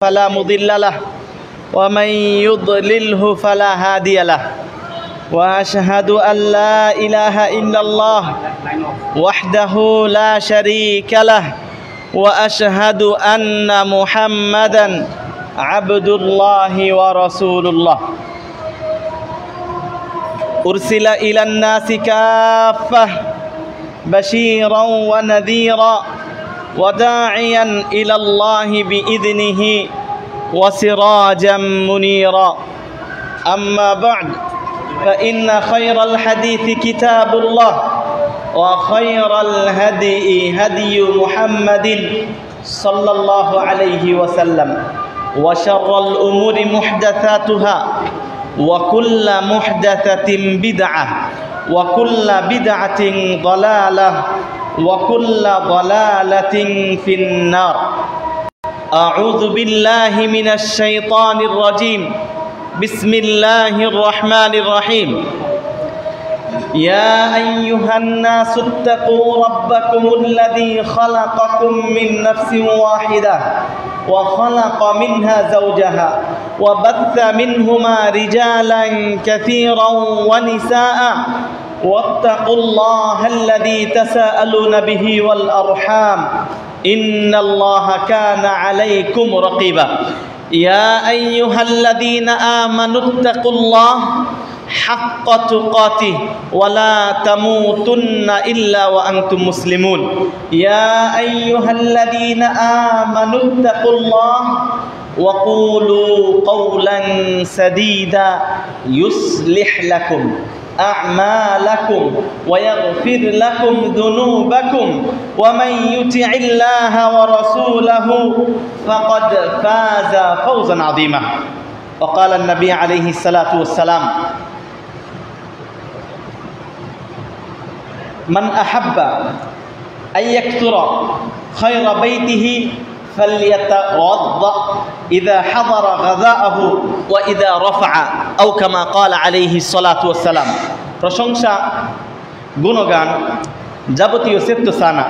فلا مضل له ومن يضلله فلا هادي له وأشهد أن لا إله إلا الله وحده لا شريك له وأشهد أن محمدا عبد الله ورسول الله أرسل إلى الناس كافة بشيرا ونذيرا وداعيا إلى الله بإذنه وسراجا منيرا أما بعد فإن خير الحديث كتاب الله وخير الهدي هدي محمد صلى الله عليه وسلم وشر الأمور محدثاتها وكل محدثة بدعة وكل بدعة ضلالة وكل ضلالة في النار أعوذ بالله من الشيطان الرجيم بسم الله الرحمن الرحيم يا أيها الناس اتقوا ربكم الذي خلقكم من نفس واحدة وخلق منها زوجها وبث منهما رجالا كثيرا ونساء واتقوا الله الذي تساءلون به والأرحام إن الله كان عليكم رقيبا يا أيها الذين آمنوا اتقوا الله حق تقاته ولا تموتن إلا وأنتم مسلمون يا أيها الذين آمنوا اتقوا الله وقولوا قولا سديدا يصلح لكم أعمالكم ويغفر لكم ذنوبكم ومن يطع الله ورسوله فقد فاز فوزا عظيما وقال النبي عليه الصلاة والسلام من أحب أن يكثر خير بيته فليتوضأ إذا حضر غذاءه وإذا رفع أو كما قال عليه الصلاة والسلام প্রশংসা গুণগান যাবতীয় সেপ্তসানা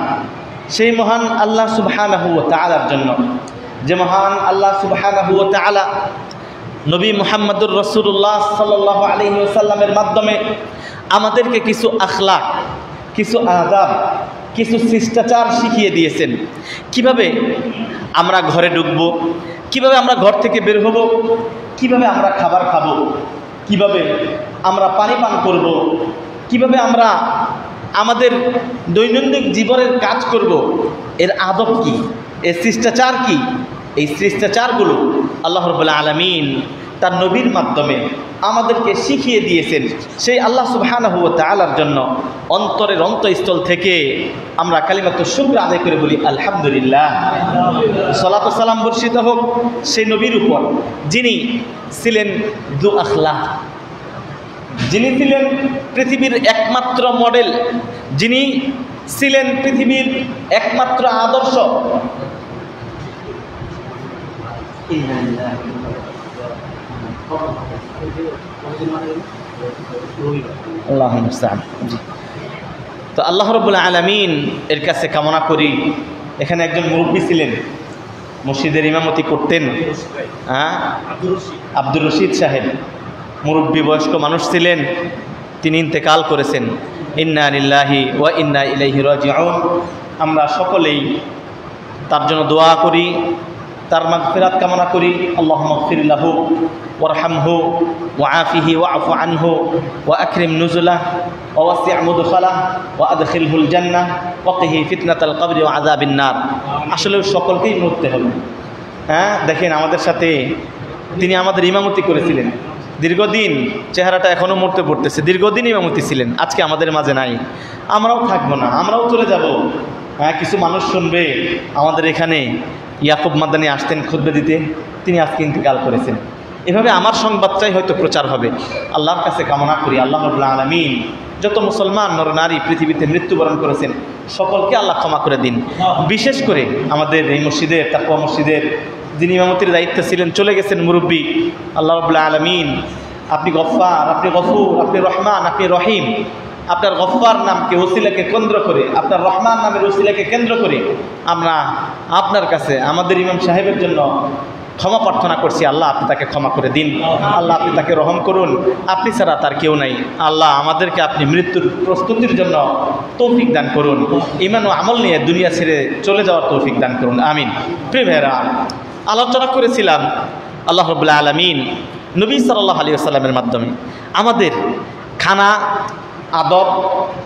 সেই মহান আল্লাহ সুবহানাহু ওয়া তাআলার জন্য যে মহান আল্লাহ সুবহানাহু ওয়া তাআলা নবী মুহাম্মদুর রাসূলুল্লাহ সাল্লাল্লাহু আলাইহি ওয়াসাল্লামের মাধ্যমে আমাদেরকে কিছু আখলাক কিছু আদাব কিছু শিষ্টাচার শিখিয়ে দিয়েছেন। কিভাবে আমরা ঘরে ঢুকব, কিভাবে আমরা ঘর থেকে বের হব, কিভাবে আমরা খাবার খাবো, কিভাবে আমরা পানি পান করব, কিভাবে আমরা আমাদের দৈনন্দিন জীবনের কাজ করব, এর আদব কি, এর শিষ্টাচার কি, এই শিষ্টাচারগুলো আল্লাহ রাব্বুল আলামিন তার নবীর মাধ্যমে আমাদেরকে শিখিয়ে দিয়েছেন। সেই আল্লাহ সুবহানাহু ওয়া তাআলার জন্য অন্তরের অন্তঃস্থল থেকে আমরা কালিমাতু শুকর আদায় করে বলি আলহামদুলিল্লাহ। সালাত ও সালাম বর্ষিত হোক সেই নবীর উপর যিনি ছিলেন দু আখলাক, যিনি ছিলেন পৃথিবীর একমাত্র মডেল, যিনি ছিলেন পৃথিবীর একমাত্র আদর্শ। তো আল্লাহ রাব্বুল আলামিন এর কাছে কামনা করি, এখানে একজন মুরব্বী ছিলেন, মসজিদের ইমামতি করতেন, আব্দুর রশিদ সাহেব, মুরব্বী বয়স্ক মানুষ ছিলেন, তিনি ইন্তেকাল করেছেন। ইন্না লিল্লাহি ওয়া ইন্না ইলাইহি রাজিউন। আমরা সকলেই তার জন্য দোয়া করি, তার মাগফিরাত কামনা করি। আল্লাহুম্মা গফির লাহু ওয়ারহামহু ওয়াআফিহি ওয়াআফু আনহু ওয়া আকরিম নুজুলাহু ওয়া ওয়াসি' মুদখালাহু ওয়া আদখিলহুল জান্নাহ ওয়া কিহি ফিতনাতাল কবরি ওয়া আযাবিন নার। আসলে সকলকেই মরতে হবে। দেখেন আমাদের সাথে তিনি আমাদের ইমামতি করেছিলেন দীর্ঘদিন, চেহারাটা এখনও মরতে পড়তেছে, দীর্ঘদিন ইমামতি ছিলেন, আজকে আমাদের মাঝে নাই। আমরাও থাকবো না, আমরাও চলে যাব। কিছু মানুষ শুনবে আমাদের এখানে ইয়াকুব মাদানী আসতেন খুতবা দিতে, তিনি আজকে ইন্তেকাল করেছেন। এভাবে আমার সংবাদটাই হয়তো প্রচার হবে। আল্লাহর কাছে কামনা করি আল্লাহ রাব্বুল আলামিন যত মুসলমান নর নারী পৃথিবীতে মৃত্যুবরণ করেছেন সকলকে আল্লাহ ক্ষমা করে দিন। বিশেষ করে আমাদের এই মসজিদের, তাকওয়া মসজিদের যিনি ইমামতির দায়িত্বে ছিলেন, চলে গেছেন মুরব্বী, আল্লাহ রাব্বুল আলামিন আপনি গফফার, আপনি গফুর, আপনি রহমান, আপনি রহিম। আপনার গফফার নামকে ওসিলাকে কেন্দ্র করে, আপনার রহমান নামের ওসিলাকে কেন্দ্র করে আমরা আপনার কাছে আমাদের ইমাম সাহেবের জন্য ক্ষমা প্রার্থনা করছি, আল্লাহ আপনি তাকে ক্ষমা করে দিন, আল্লাহ আপনি তাকে রহম করুন, আপনি ছাড়া তার কেউ নাই। আল্লাহ আমাদেরকে আপনি মৃত্যুর প্রস্তুতির জন্য তৌফিক দান করুন, ঈমান ও আমল নিয়ে দুনিয়া ছেড়ে চলে যাওয়ার তৌফিক দান করুন, আমিন। প্রিয় ভাইয়েরা, আলোচনা করেছিলাম আল্লাহ রাব্বুল আলামিন নবী সাল্লাল্লাহু আলাইহি ওয়াসাল্লামের মাধ্যমে আমাদের খানা আদব,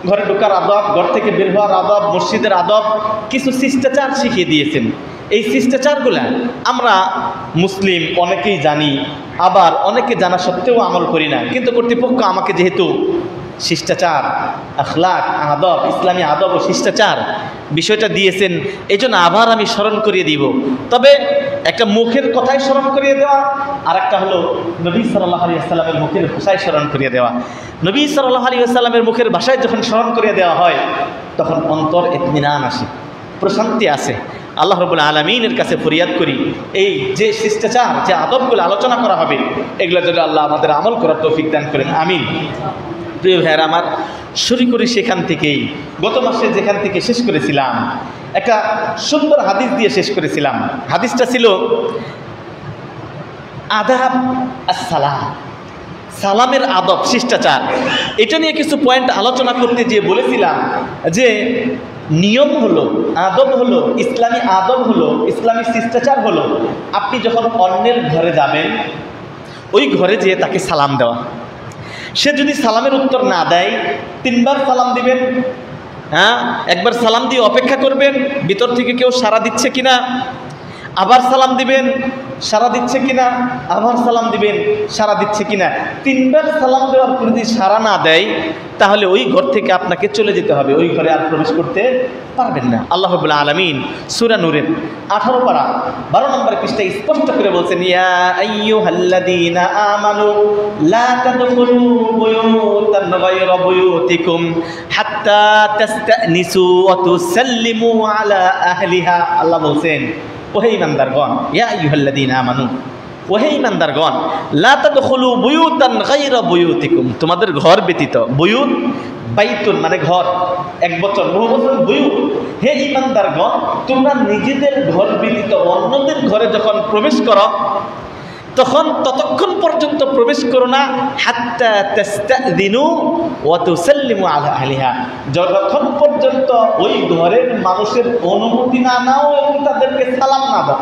ঘরে ঢোকার আদব, ঘর থেকে বের হওয়ার আদব, মসজিদের আদব, কিছু শিষ্টাচার শিখিয়ে দিয়েছেন। এই শিষ্টাচারগুলা আমরা মুসলিম অনেকেই জানি, আবার অনেকে জানা সত্ত্বেও আমল করি না। কিন্তু কর্তৃপক্ষ আমাকে যেহেতু শিষ্টাচার, আখলাক, আদব, ইসলামী আদব ও শিষ্টাচার বিষয়টা দিয়েছেন, এই জন্য আবার আমি স্মরণ করিয়ে দিব। তবে একটা মুখের কথাই স্মরণ করিয়ে দেওয়া, আর একটা হলো নবী সাল্লাল্লাহু আলাইহি ওয়াসাল্লামের মুখের ভাষায় স্মরণ করিয়ে দেওয়া। নবী সাল্লাল্লাহু আলাইহি ওয়াসাল্লামের মুখের ভাষায় যখন স্মরণ করিয়ে দেওয়া হয়, তখন অন্তর ইতমিনান আসে, প্রশান্তি আসে। আল্লাহ রাব্বুল আলামিনের কাছে ফরিয়াদ করি, এই যে শিষ্টাচার, যে আদবগুলো আলোচনা করা হবে, এগুলো যদি আল্লাহ আমাদের আমল করার তৌফিক দান করেন, আমিন। প্রিয় ভাইয়েরা আমার, শুরু করি সেখান থেকেই। গত মাসে যেখান থেকে শেষ করেছিলাম, একটা সুন্দর হাদিস দিয়ে শেষ করেছিলাম। হাদিসটা ছিল আদাব আসসালাম, সালামের আদব, শিষ্টাচার। এটা নিয়ে কিছু পয়েন্ট আলোচনা করতে গিয়ে বলেছিলাম যে নিয়ম হলো, আদব হলো, ইসলামী আদব হলো, ইসলামী শিষ্টাচার হলো, আপনি যখন অন্যের ঘরে যাবেন, ওই ঘরে যেয়ে তাকে সালাম দেওয়া। সে যদি সালামের উত্তর না দেয়, 3 বার সালাম দিবেন। হ্যাঁ, একবার সালাম দিয়ে অপেক্ষা করবেন ভিতর থেকে কেউ সাড়া দিচ্ছে কিনা, আবার সালাম দিবেন, সাড়া দিচ্ছে কিনা, আবার সালাম দিবেন, সাড়া দিচ্ছে কিনা। 3 বার সালাম দেওয়ার পর যদি সাড়া না দেয়, তাহলে ওই ঘর থেকে আপনাকে চলে যেতে হবে, ওই ঘরে আর প্রবেশ করতে পারবেন না। আল্লাহ রাব্বুল আলামিন সূরা নূরের 18 পারা 12 নম্বর পৃষ্ঠায় স্পষ্ট করে বলছেন, ইয়া আইয়ুহাল্লাযীনা আমানু লা তাদখুলু বুয়ুতান গায়রা বুয়ুতিকুম হাত্তা তাস্তানিসু ওয়া তুসাল্লিমু আলা আহলিহা। আল্লাহ বলছেন, ওহে ঈমানদারগণ, ইয়া আইয়ুহাল্লাযীনা আমানু, ওহে ঈমানদারগণ, লা তাদখুলু বুয়ুতান গায়রা বুয়ুতিকুম, তোমাদের ঘর ব্যতীত, বুয়ুত বাইতুন মানে ঘর, এক বচন, বহু বচন বুয়ুত। হে ঈমানদারগণ, তোমরা নিজেদের ঘর ব্যতীত অন্যদের ঘরে যখন প্রবেশ করো, তখন ততক্ষণ পর্যন্ত প্রবেশ করো না হাত্তা তাস্তাযিনু ওয়া তুসাল্লিমু আলা আহলিহা, যতক্ষণ পর্যন্ত ওই ঘরের মানুষের অনুমতি না নাও এবং তাদেরকে সালাম না দাও।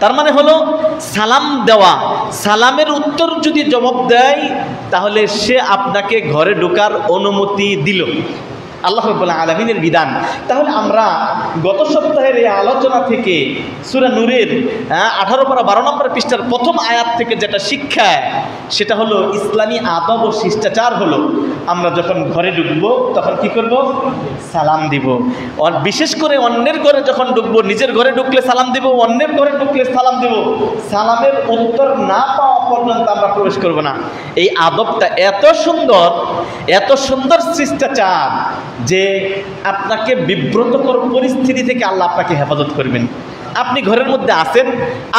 তার মানে হলো সালাম দেওয়া, সালামের উত্তর যদি জবাব দেয়, তাহলে সে আপনাকে ঘরে ঢোকার অনুমতি দিল। আল্লাহ রাব্বুল আলামিনের বিধান। তাহলে আমরা গত সপ্তাহের এই আলোচনা থেকে সূরা নূরের 18 পারা 12 নম্বর পৃষ্ঠার প্রথম আয়াত থেকে যেটা শিক্ষা, সেটা হলো ইসলামী আদব ও শিষ্টাচার হলো আমরা যখন ঘরে ঢুকবো তখন কি করব? সালাম দিব। আর বিশেষ করে অন্যের ঘরে যখন ঢুকবো, নিজের ঘরে ঢুকলে সালাম দিব, অন্যের ঘরে ঢুকলে সালাম দিব। সালামের উত্তর না পাওয়া পর্যন্ত আমরা প্রবেশ করব না। এই আদবটা এত সুন্দর, এত সুন্দর শিষ্টাচার যে আপনাকে বিব্রতকর পরিস্থিতি থেকে আল্লাহ আপনাকে হেফাজত করবেন। আপনি ঘরের মধ্যে আছেন,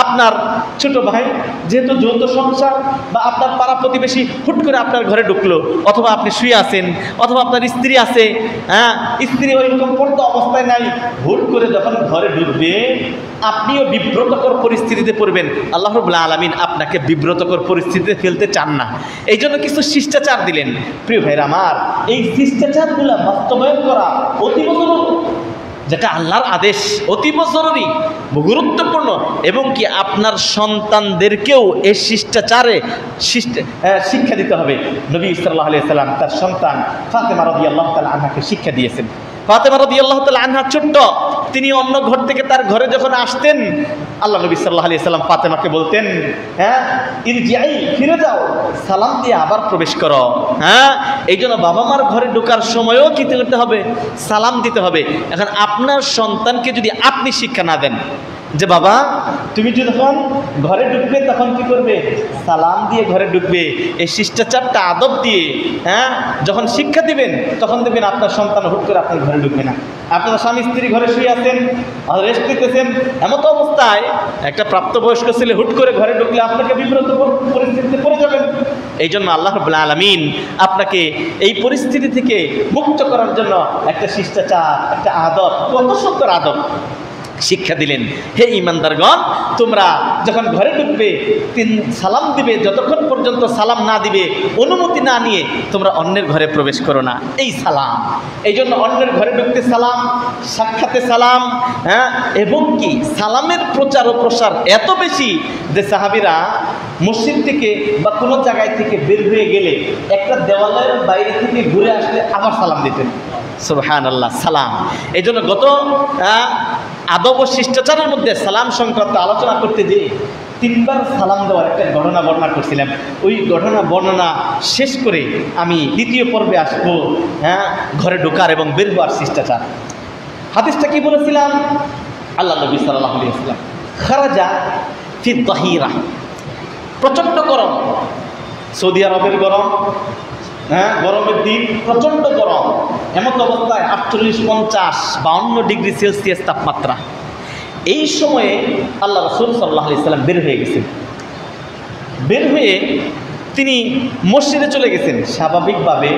আপনার ছোট ভাই যেহেতু যৌথ সংসার বা আপনার পাড়া প্রতিবেশী হুট করে আপনার ঘরে ঢুকলো, অথবা আপনি শুয়ে আছেন, অথবা আপনার স্ত্রী আছে, স্ত্রী ওইরকম পর্দা অবস্থায় নাই, হুট করে যখন ঘরে ঢুকবে আপনিও বিব্রতকর পরিস্থিতিতে পড়বেন। আল্লাহ রাব্বুল আলামিন আপনাকে বিব্রতকর পরিস্থিতিতে ফেলতে চান না, এই জন্য কিছু শিষ্টাচার দিলেন। প্রিয় ভাইরা আমার, এই শিষ্টাচারগুলো বাস্তবায়ন করা অতীব জরুরি, যেটা আল্লাহর আদেশ, অতীব জরুরি, গুরুত্বপূর্ণ, এবং কি আপনার সন্তানদেরকেও এই শিষ্টাচারে শিক্ষা দিতে হবে। নবী সাল্লাল্লাহু আলাইহি ওয়াসাল্লাম তার সন্তান ফাতেমা রাদিয়াল্লাহু তাআলা আনহাকে শিক্ষা দিয়েছেন। ফাতেমা রাদিয়াল্লাহু তাআলা আনহা ছোট্ট, তিনি অন্য ঘর থেকে তার ঘরে যখন আসতেন, আল্লাহ নবী সাল্লাল্লাহু আলাইহি ওয়াসাল্লাম ফাতেমাকে বলতেন, ইরজিআই, ফিরে যাও, সালাম দিয়ে আবার প্রবেশ করো। এই জন্য বাবা মার ঘরে ঢোকার সময়ও কি করতে হবে? সালাম দিতে হবে। এখন আপনার সন্তানকে যদি আপনি শিক্ষা না দেন যে বাবা তুমি যখন ঘরে ঢুকবে তখন কি করবে? সালাম দিয়ে ঘরে ঢুকবে, এই শিষ্টাচারটা আদব দিয়ে যখন শিক্ষা দিবেন, তখন দেখবেন আপনার সন্তান হুট করে আপনার ঘরে ঢুকবে না। আপনার স্বামী স্ত্রী ঘরে শুয়ে আছেন, রেস্ট নিতেছেন, এমত অবস্থায় একটা প্রাপ্তবয়স্ক ছেলে হুট করে ঘরে ঢুকলে আপনাকে বিব্রত পরিস্থিতিতে পড়ে যাবেন। এই জন্য আল্লাহ রাব্বুল আলামিন আপনাকে এই পরিস্থিতি থেকে মুক্ত করার জন্য একটা শিষ্টাচার, একটা আদব, কত সুন্দর আদব, শিক্ষা দিলেন, হে ঈমানদারগণ, তোমরা যখন ঘরে ঢুকবে 3 সালাম দিবে, যতক্ষণ পর্যন্ত সালাম না দিবে, অনুমতি না নিয়ে তোমরা অন্যের ঘরে প্রবেশ করো না। এই সালাম, এই জন্য অন্যের ঘরে ঢুকতে সালাম, সাক্ষাতে সালাম, হ্যাঁ, এবং কি সালামের প্রচার ও প্রসার এত বেশি যে সাহাবীরা মসজিদ থেকে বা কোনো জায়গায় থেকে বের হয়ে গেলে একটা দেওয়ালের বাইরে থেকে ঘুরে আসলে আবার সালাম দিতেন। সুবহানাল্লাহ, সালাম। এই জন্য গত আদব ও শিষ্টাচারের মধ্যে সালাম সংক্রান্ত আলোচনা করতে যেয়ে 3 বার সালাম দেওয়ার একটা ঘটনা বর্ণনা করছিলাম। ওই ঘটনা বর্ণনা শেষ করে আমি দ্বিতীয় পর্বে আসবো, হ্যাঁ, ঘরে ঢোকার এবং বের হওয়ার শিষ্টাচার। হাদিসটা কি বলেছিলাম? আল্লাহ নবী সাল্লাল্লাহু আলাইহি ওয়াসাল্লাম খারাজা ফি যাহিরা, প্রচণ্ড গরম, সৌদি আরবের গরম, হ্যাঁ, গরমের দিন, প্রচণ্ড গরম, এমন অবস্থায় 48, 50, 52 ডিগ্রি সেলসিয়াস তাপমাত্রা। এই সময়ে আল্লাহ রাসূল সাল্লাল্লাহু আলাইহি ওয়াসাল্লাম বের হয়ে গেছেন। বের হয়ে তিনি মসজিদে চলে গেছেন। স্বাভাবিকভাবে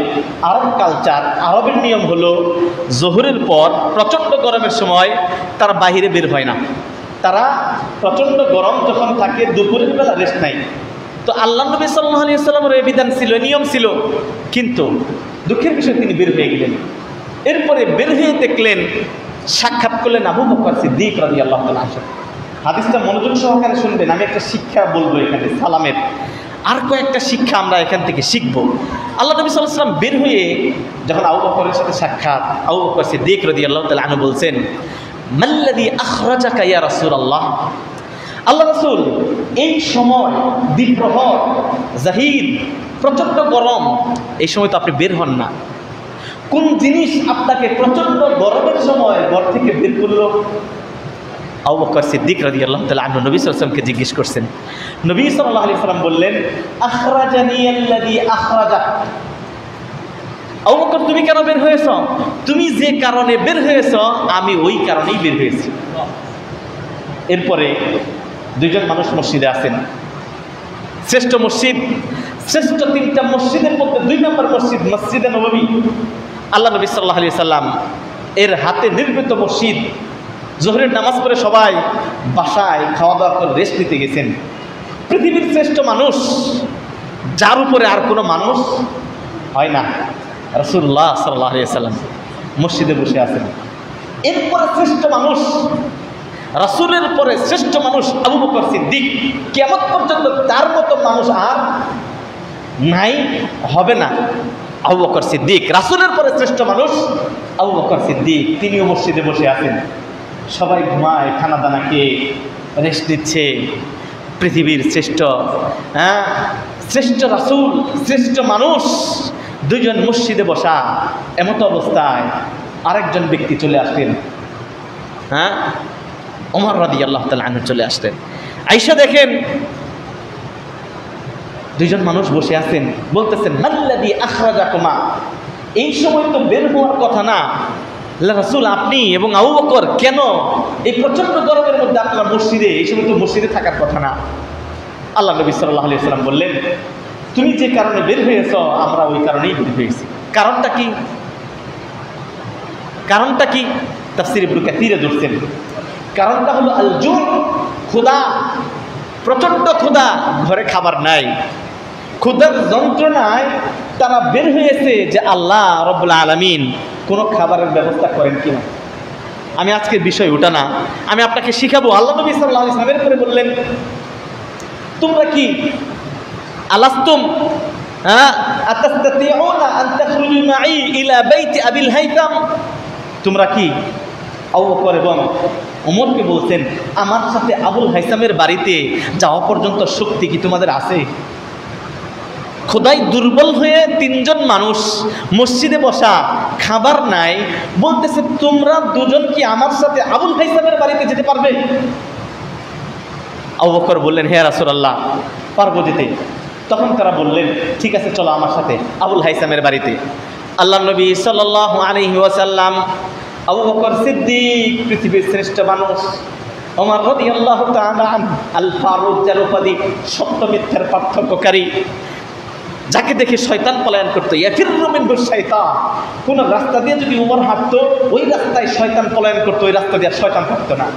আরব কালচার, আরবের নিয়ম হলো জোহরের পর প্রচণ্ড গরমের সময় তারা বাহিরে বের হয় না। তারা প্রচণ্ড গরম যখন থাকে দুপুরের বেলা রেস্ট নাই। তো আল্লাহ নবী সাল্লাল্লাহু আলাইহি ওয়াসাল্লামের এই বিধান ছিল, নিয়ম ছিল, কিন্তু দুঃখের বিষয় তিনি বের হয়ে গেলেন। এরপরে বের হয়ে দেখলেন, সাক্ষাৎ করলেন আবু বকর সিদ্দিক রাদিয়াল্লাহু তাআলা আনহু। হাদিসটা মনোযোগ সহকারে শুনবেন, আমি একটা শিক্ষা বলবো এখানে সালামের, আর কয়েকটা শিক্ষা আমরা এখান থেকে শিখব। আল্লাহ নবী সাল্লাল্লাহু আলাইহি ওয়াসাল্লাম বের হয়ে যখন আবু বকরের সাথে সাক্ষাৎ, আবু বকর সিদ্দিক রাদিয়াল্লাহু তাআলা আনহু বলছেন, মাল্লাযী আখরাজাকা ইয়া রাসূলুল্লাহ, আল্লাহ রাসূল, এই সময় দ্বিপ্রহর, জাহিদ, প্রচণ্ড গরম, এই সময় তো আপনি বের হন না, কোন জিনিস আপনাকে প্রচণ্ড গরমের সময় ঘর থেকে বের করলো? আবু বকর সিদ্দিক রাদিয়াল্লাহু তাআলা আনহু নবী সাল্লাল্লাহু আলাইহি ওয়াসাল্লামকে জিজ্ঞেস করছেন। নবী সাল্লাল্লাহু আলাইহি ওয়াসাল্লাম বললেন, আখরাজানি আল্লাযী আখরাজাক, আবু বকর তুমি কেন বের হয়েছ? তুমি যে কারণে বের হয়েছ আমি ওই কারণেই বের হয়েছি। এরপরে 2 জন মানুষ মসজিদে আছেন। শ্রেষ্ঠ মসজিদ, শ্রেষ্ঠ 3টা মসজিদের মধ্যে 2 নম্বর মসজিদ মসজিদে নববী। আল্লাহ নবী সাল্লাল্লাহু আলাইহি ওয়াসাল্লাম এর হাতে নির্মিত মসজিদ। জোহরের নামাজ পড়ে সবাই বাসায় খাওয়া দাওয়া করে রেস্ট নিতে গেছেন। পৃথিবীর শ্রেষ্ঠ মানুষ, যার উপরে আর কোনো মানুষ হয় না, রাসূলুল্লাহ সাল্লাল্লাহু আলাইহি ওয়াসাল্লাম মসজিদে বসে আছেন। এরপরে শ্রেষ্ঠ মানুষ, রাসূলের পরে শ্রেষ্ঠ মানুষ আবু বকর সিদ্দিক। কিয়ামত পর্যন্ত তার মতো মানুষ আর নাই, হবে না। আবু বকর সিদ্দিক, রাসূলের পরে শ্রেষ্ঠ মানুষ আবু বকর সিদ্দিক, তিনিও মসজিদে বসে আছেন। সবাই ঘুমায়, খানা দানা খেয়ে রেস্ট নিচ্ছে। পৃথিবীর শ্রেষ্ঠ, হ্যাঁ, শ্রেষ্ঠ রাসূল, শ্রেষ্ঠ মানুষ 2 জন মসজিদে বসা। এমতো অবস্থায় আরেকজন ব্যক্তি চলে আসলেন, হ্যাঁ, ওমর রাদিয়াল্লাহু তাআলা আনহু চলে আসলেন। আয়েশা দেখেন 2 জন মানুষ বসে আছেন, বলতেছেন, মাল্লাযী আখরাজাকুমা, এই সময় তো বের হওয়ার কথা না, আল্লাহ রাসূল আপনি এবং আবু বকর কেন এই প্রচণ্ড গরমের মধ্যে আপনারা মসজিদে? এই সময় তো মসজিদে থাকার কথা না। আল্লাহ নবী সাল্লাল্লাহু আলাইহি ওয়াসাল্লাম বললেন, তুমি যে কারণে বের হয়েছ আমরা ওই কারণেই বের হয়েছি। কারণটা কি? কারণটা কি? তাফসীর ইবনে কাসীরে ধরছেন। কারণটা হলো আল জু, ক্ষুধা, প্রচণ্ড ক্ষুধা, ঘরে খাবার নাই। ক্ষুধার যন্ত্রণায় তারা বের হয়েছে যে আল্লাহ রাব্বুল আলামিন কোনো খাবারের ব্যবস্থা করেন কিনা। আমি আজকের বিষয় ওটা না, আমি আপনাকে শিখাবো। আল্লাহ নবী সাল্লাল্লাহু আলাইহি ওয়াসাল্লাম করে বললেন, তোমরা কি আলাস্তুম আতাস্তাতিউনা আন তাখরুজু মাই ইলা বাইতি আবিল হাইতাম, তোমরা কি, আবু বকর এবং ওমরকে বলছেন, আমার সাথে আবুল হাইসামের বাড়িতে যাওয়া পর্যন্ত শক্তি কি তোমাদের আছে? খোদাই দুর্বল হয়ে 3 জন মানুষ মসজিদে বসা, খাবার নাই, বলতেছে তোমরা 2 জন কি আমার সাথে আবুল হাইসামের বাড়িতে যেতে পারবে? আবু বকর বললেন, হে রাসূলুল্লাহ পারবো যেতে। তখন তারা বললেন, ঠিক আছে চলো আমার সাথে আবুল হাইসামের বাড়িতে। আল্লাহ নবী সাল্লাল্লাহু আলাইহি ওয়াসাল্লাম, আবু বকর সিদ্দিক পৃথিবীর শ্রেষ্ঠ মানুষ, ওমর রাদিয়াল্লাহু তাআলা আল ফারুক, যার উপাধি সত্য মিথ্যার পার্থক্যকারী, যাকে দেখে শয়তান পলায়ন করতো, ইয়াফিররু মিনহু শাইতান। কোন রাস্তা দিয়ে যদি উমর হাঁটতো, ওই রাস্তায় শয়তান পলায়ন করতো, ওই রাস্তা দিয়ে শয়তান হাঁটতো না।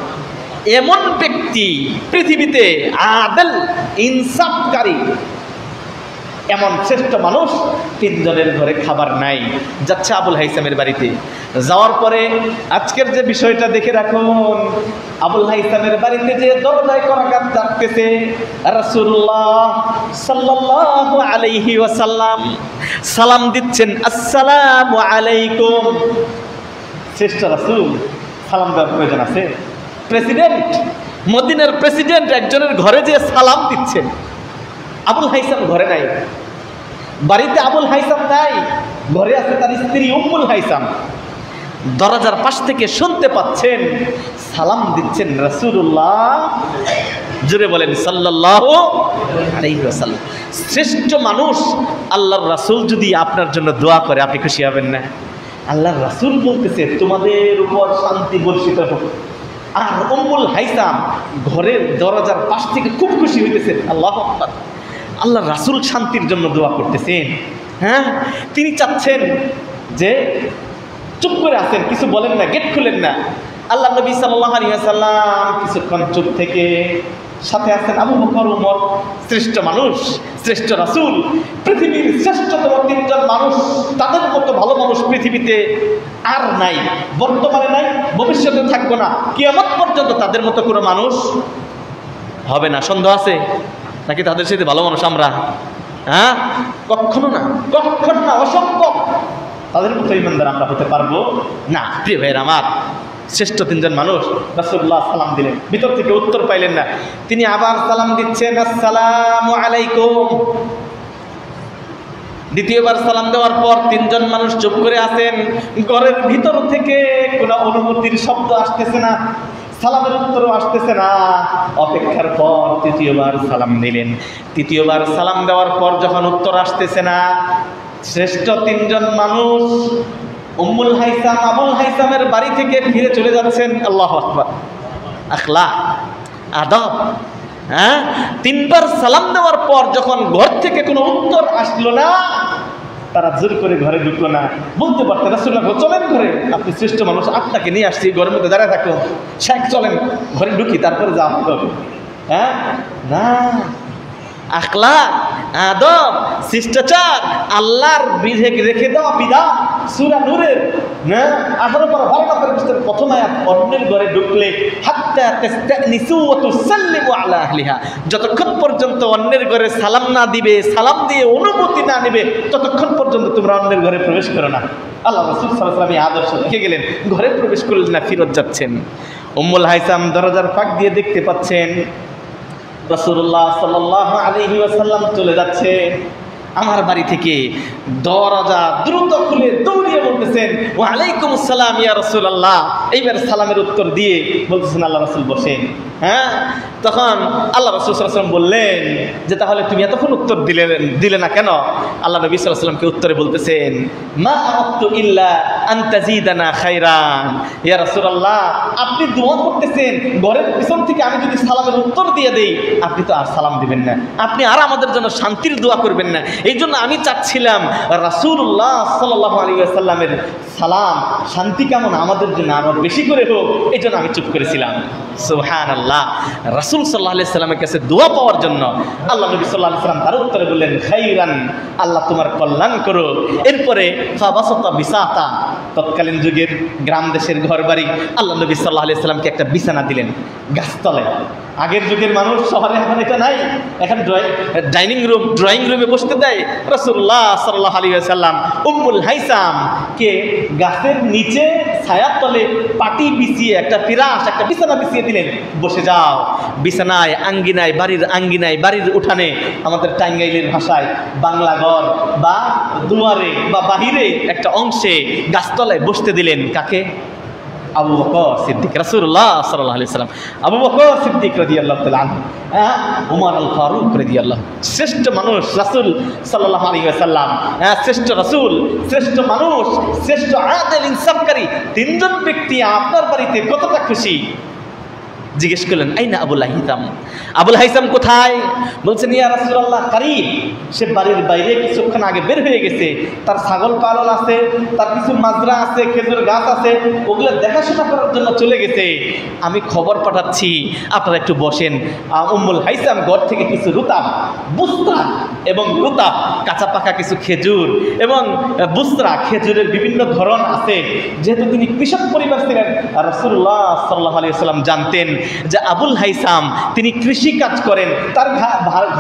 এমন ব্যক্তি পৃথিবীতে আদল, ইনসাফকারী, এমন শ্রেষ্ঠ মানুষ তিনজনের ঘরে খাবার নাই। যাচ্ছে আবুল হাইসামের বাড়িতে, যাওয়ার পরে আজকের যে বিষয়টা দেখে রাখুন, আবুল হাইসামের বাড়িতে যে দরজায় করাঘাত ডাকতেছে, রাসূলুল্লাহ সাল্লাল্লাহু আলাইহি ওয়াসাল্লাম সালাম দিচ্ছেন, আসসালামু আলাইকুম। শ্রেষ্ঠ রাসূল, সালাম দেওয়ার প্রয়োজন আছে? প্রেসিডেন্ট, মদিনার প্রেসিডেন্ট একজনের ঘরে যে সালাম দিচ্ছেন, আবুল হাইসাম ঘরে নাই, বাড়িতে আবুল হাইসাম নাই, ঘরে আছে তার স্ত্রী উম্মুল হাইসাম। দরজার পাশ থেকে শুনতে পাচ্ছেন সালাম দিচ্ছেন রাসূলুল্লাহ, জোরে বলেন সাল্লাল্লাহু আলাইহি ওয়াসাল্লাম। শ্রেষ্ঠ মানুষ আল্লাহর রাসূল যদি আপনার জন্য দোয়া করে, আপনি খুশি হবেন না? আল্লাহর রাসূল বলতেছে তোমাদের উপর শান্তি বর্ষিত হোক, আর উম্মুল হাইসাম ঘরের দরজার পাশ থেকে খুব খুশি হইতেছেন। আল্লাহু আকবার, আল্লাহর রাসূল শান্তির জন্য দোয়া করতেছেন। হ্যাঁ, তিনি চাচ্ছেন যে চুপ করে আছেন, কিছু বলেন না, গেট খুলেন না। আল্লাহ নবী সাল্লাল্লাহু আলাইহি ওয়াসাল্লাম কিছুক্ষণ চুপ থেকে, সাথে আছেন আবু বকর, উমর, শ্রেষ্ঠ মানুষ, শ্রেষ্ঠ রাসূল, পৃথিবীর শ্রেষ্ঠতম তিনজন মানুষ, তাদের মতো ভালো মানুষ পৃথিবীতে আর নাই, বর্তমানে নাই, ভবিষ্যতে থাকবো না, কিয়ামত পর্যন্ত তাদের মতো কোনো মানুষ হবে না। সন্দেহ আছে নাকি তাদের সাথে ভালো মানুষ আমরা? হ্যাঁ, কখনো না, কখনো না, অসম্ভব। তাদের মতো ইমানদার আমরা হতে পারবো না। প্রিয় ভাইয়ের আমার, শ্রেষ্ঠ তিনজন মানুষ, রাসূলুল্লাহ সালাম দিলেন, ভিতর থেকে উত্তর পাইলেন না, তিনি আবার সালাম দিচ্ছেন, আসসালামু আলাইকুম। দ্বিতীয়বার সালাম দেওয়ার পর তিনজন মানুষ চুপ করে আছেন, ঘরের ভিতর থেকে কোনো অনুমতির শব্দ আসতেছে না, সালামের উত্তরও আসতেছে না। অপেক্ষার পর তৃতীয়বার সালাম দিলেন। তৃতীয়বার সালাম দেওয়ার পর যখন উত্তর আসতেছে না, শ্রেষ্ঠ তিনজন মানুষ উম্মুল হাইসাম আবুল হাইসামের বাড়ি থেকে ফিরে চলে যাচ্ছেন। আল্লাহু আকবার, আখলাক, আদব। হ্যাঁ, তিনবার সালাম দেওয়ার পর যখন ঘর থেকে কোনো উত্তর আসলো না, তারা জোর করে ঘরে ঢুকলো না। বলতে পারতেন রাসূলুল্লাহ চলেন ঘরে, আপনি শ্রেষ্ঠ মানুষ, আপনাকে নিয়ে আসছি, ঘরের মধ্যে দাঁড়ায় থাকুন, শেখ চলেন ঘরে ঢুকি, তারপরে যা হবে। হ্যাঁ, না, আখলাক, আদব, শিষ্টাচার, আল্লাহর রেখে দেওয়া বিধান। সূরা নূরের 18 পারা 12 পৃষ্ঠার প্রথম আয়াত, অন্যের ঘরে ঢুকলে হাত্তা তাস্তানিসু ওয়া তুসাল্লিমু আলা আহলিহা, যতক্ষণ পর্যন্ত অন্যের ঘরে সালাম না দিবে, সালাম দিয়ে অনুমতি না নেবে, ততক্ষণ পর্যন্ত তোমরা অন্যের ঘরে প্রবেশ করো না। আল্লাহ রাসূল সাল্লাল্লাহু আলাইহি ওয়াসাল্লাম আদর্শ দেখে গেলেন, ঘরে প্রবেশ করলেন না, ফিরত যাচ্ছেন। উম্মুল হাইসাম দরজার ফাঁক দিয়ে দেখতে পাচ্ছেন রাসূলুল্লাহ সাল্লাল্লাহু আলাইহি ওয়াসাল্লাম চলে যাচ্ছে। আমার বাড়ি থেকে দরজা দ্রুত খুলে দৌড়িয়ে বলতেছেন, ওয়া আলাইকুম আসসালাম ইয়া রাসূলুল্লাহ। এইবার সালামের উত্তর দিয়ে বলতেছেন, আল্লাহ রাসূল বসেন। হ্যাঁ, তখন আল্লাহ রাসূল সাল্লাল্লাহু আলাইহি ওয়াসাল্লাম বললেন যে তাহলে তুমি এতক্ষণ উত্তর দিলে না কেন? আল্লাহ নবী সাল্লাল্লাহু আলাইহি ওয়াসাল্লামকে উত্তরে বলতেছেন, মা আরাদতু ইল্লা আন তাজিদানা খায়রান। ইয়া রাসূলুল্লাহ, আপনি দোয়া করতেছেন, ঘরের পিছন থেকে আমি যদি সালামের উত্তর দিয়ে দেই, আপনি তো আর সালাম দিবেন না, আপনি আর আমাদের জন্য শান্তির দোয়া করবেন না। এই জন্য আমি চাচ্ছিলাম রাসূলুল্লাহ সাল্লাল্লাহু আলাইহি ওয়াসাল্লামের সালাম, শান্তি কেমন আমাদের জন্য আরো বেশি করে হোক, এই জন্য আমি চুপ করেছিলাম। সুবহানাল্লাহ, রাসূল সাল্লাল্লাহু আলাইহি ওয়াসাল্লামের কাছে দোয়া পাওয়ার জন্য আল্লাহ নবী সাল্লাল্লাহু আলাইহি ওয়াসাল্লাম তার উত্তরে বললেন, খাইরান, আল্লাহ তোমার কল্যাণ করো। এরপরে ফাবাসাতা বিসাতা, তৎকালীন যুগের গ্রাম দেশের ঘর বাড়ি, আল্লাহ নবী সাল্লাল্লাহু আলাইহি ওয়াসাল্লামকে একটা বিছানা দিলেন গাছতলায়। আগের যুগের মানুষ, শহরে এখন এটা নাই, এখন ড্রয়িং রুমে বসতে দেয়। রাসূলুল্লাহ সাল্লাল্লাহু আলাইহি ওয়াসাল্লাম উম্মুল হাইসামকে গাছের নিচে ছায়ার তলে পাটি বিছিয়ে একটা ফিরাশ, একটা বিছানা বিছিয়ে দিলেন, বসে যাও। বিছানায়, আঙ্গিনায়, বাড়ির আঙ্গিনায়, বাড়ির উঠানে, আমাদের টাঙ্গাইলের ভাষায় বাংলা ঘর বা দুয়ারে বা বাহিরে একটা অংশে গাছতলায় বসতে দিলেন। কাকে? আবু বকর সিদ্দিক, রাসূলুল্লাহ সাল্লাল্লাহু আলাইহি ওয়াসাল্লাম, আবু বকর সিদ্দিক রাদিয়াল্লাহু তাআলা আনহু, ওমর আল ফারুক রাদিয়াল্লাহু, শ্রেষ্ঠ মানুষ রাসূল সাল্লাল্লাহু আলাইহি ওয়াসাল্লাম, শ্রেষ্ঠ রাসূল, শ্রেষ্ঠ মানুষ, শ্রেষ্ঠ আদল ইনসাফকারী, তিনজন ব্যক্তি আপনার বাড়িতে কতটা খুশি। জিজ্ঞেস করলেন আইনা আবুল হাইসাম, আবুল হাইসাম কোথায়? বলছেন ইয়া রাসূলুল্লাহ কারীব, সে বাড়ির বাইরে কিছুক্ষণ আগে বের হয়ে গেছে, তার ছাগল পালন আছে, তার কিছু মাজরা আছে, খেজুর গাছ আছে, ওগুলো দেখাশোনা করার জন্য চলে গেছে, আমি খবর পাঠাচ্ছি, আপনারা একটু বসেন। উম্মুল হাইসাম ঘর থেকে কিছু রুতাব, বুসরা এবং রুতাব, কাঁচা পাকা কিছু খেজুর এবং বুসরা, খেজুরের বিভিন্ন ধরন আছে। যেহেতু তিনি কৃষক পরিবার ছিলেন, রাসূলুল্লাহ সাল্লাল্লাহু আলাইহি ওয়াসাল্লাম জানতেন যে আবুল হাইসাম তিনি কৃষি কাজ করেন, তার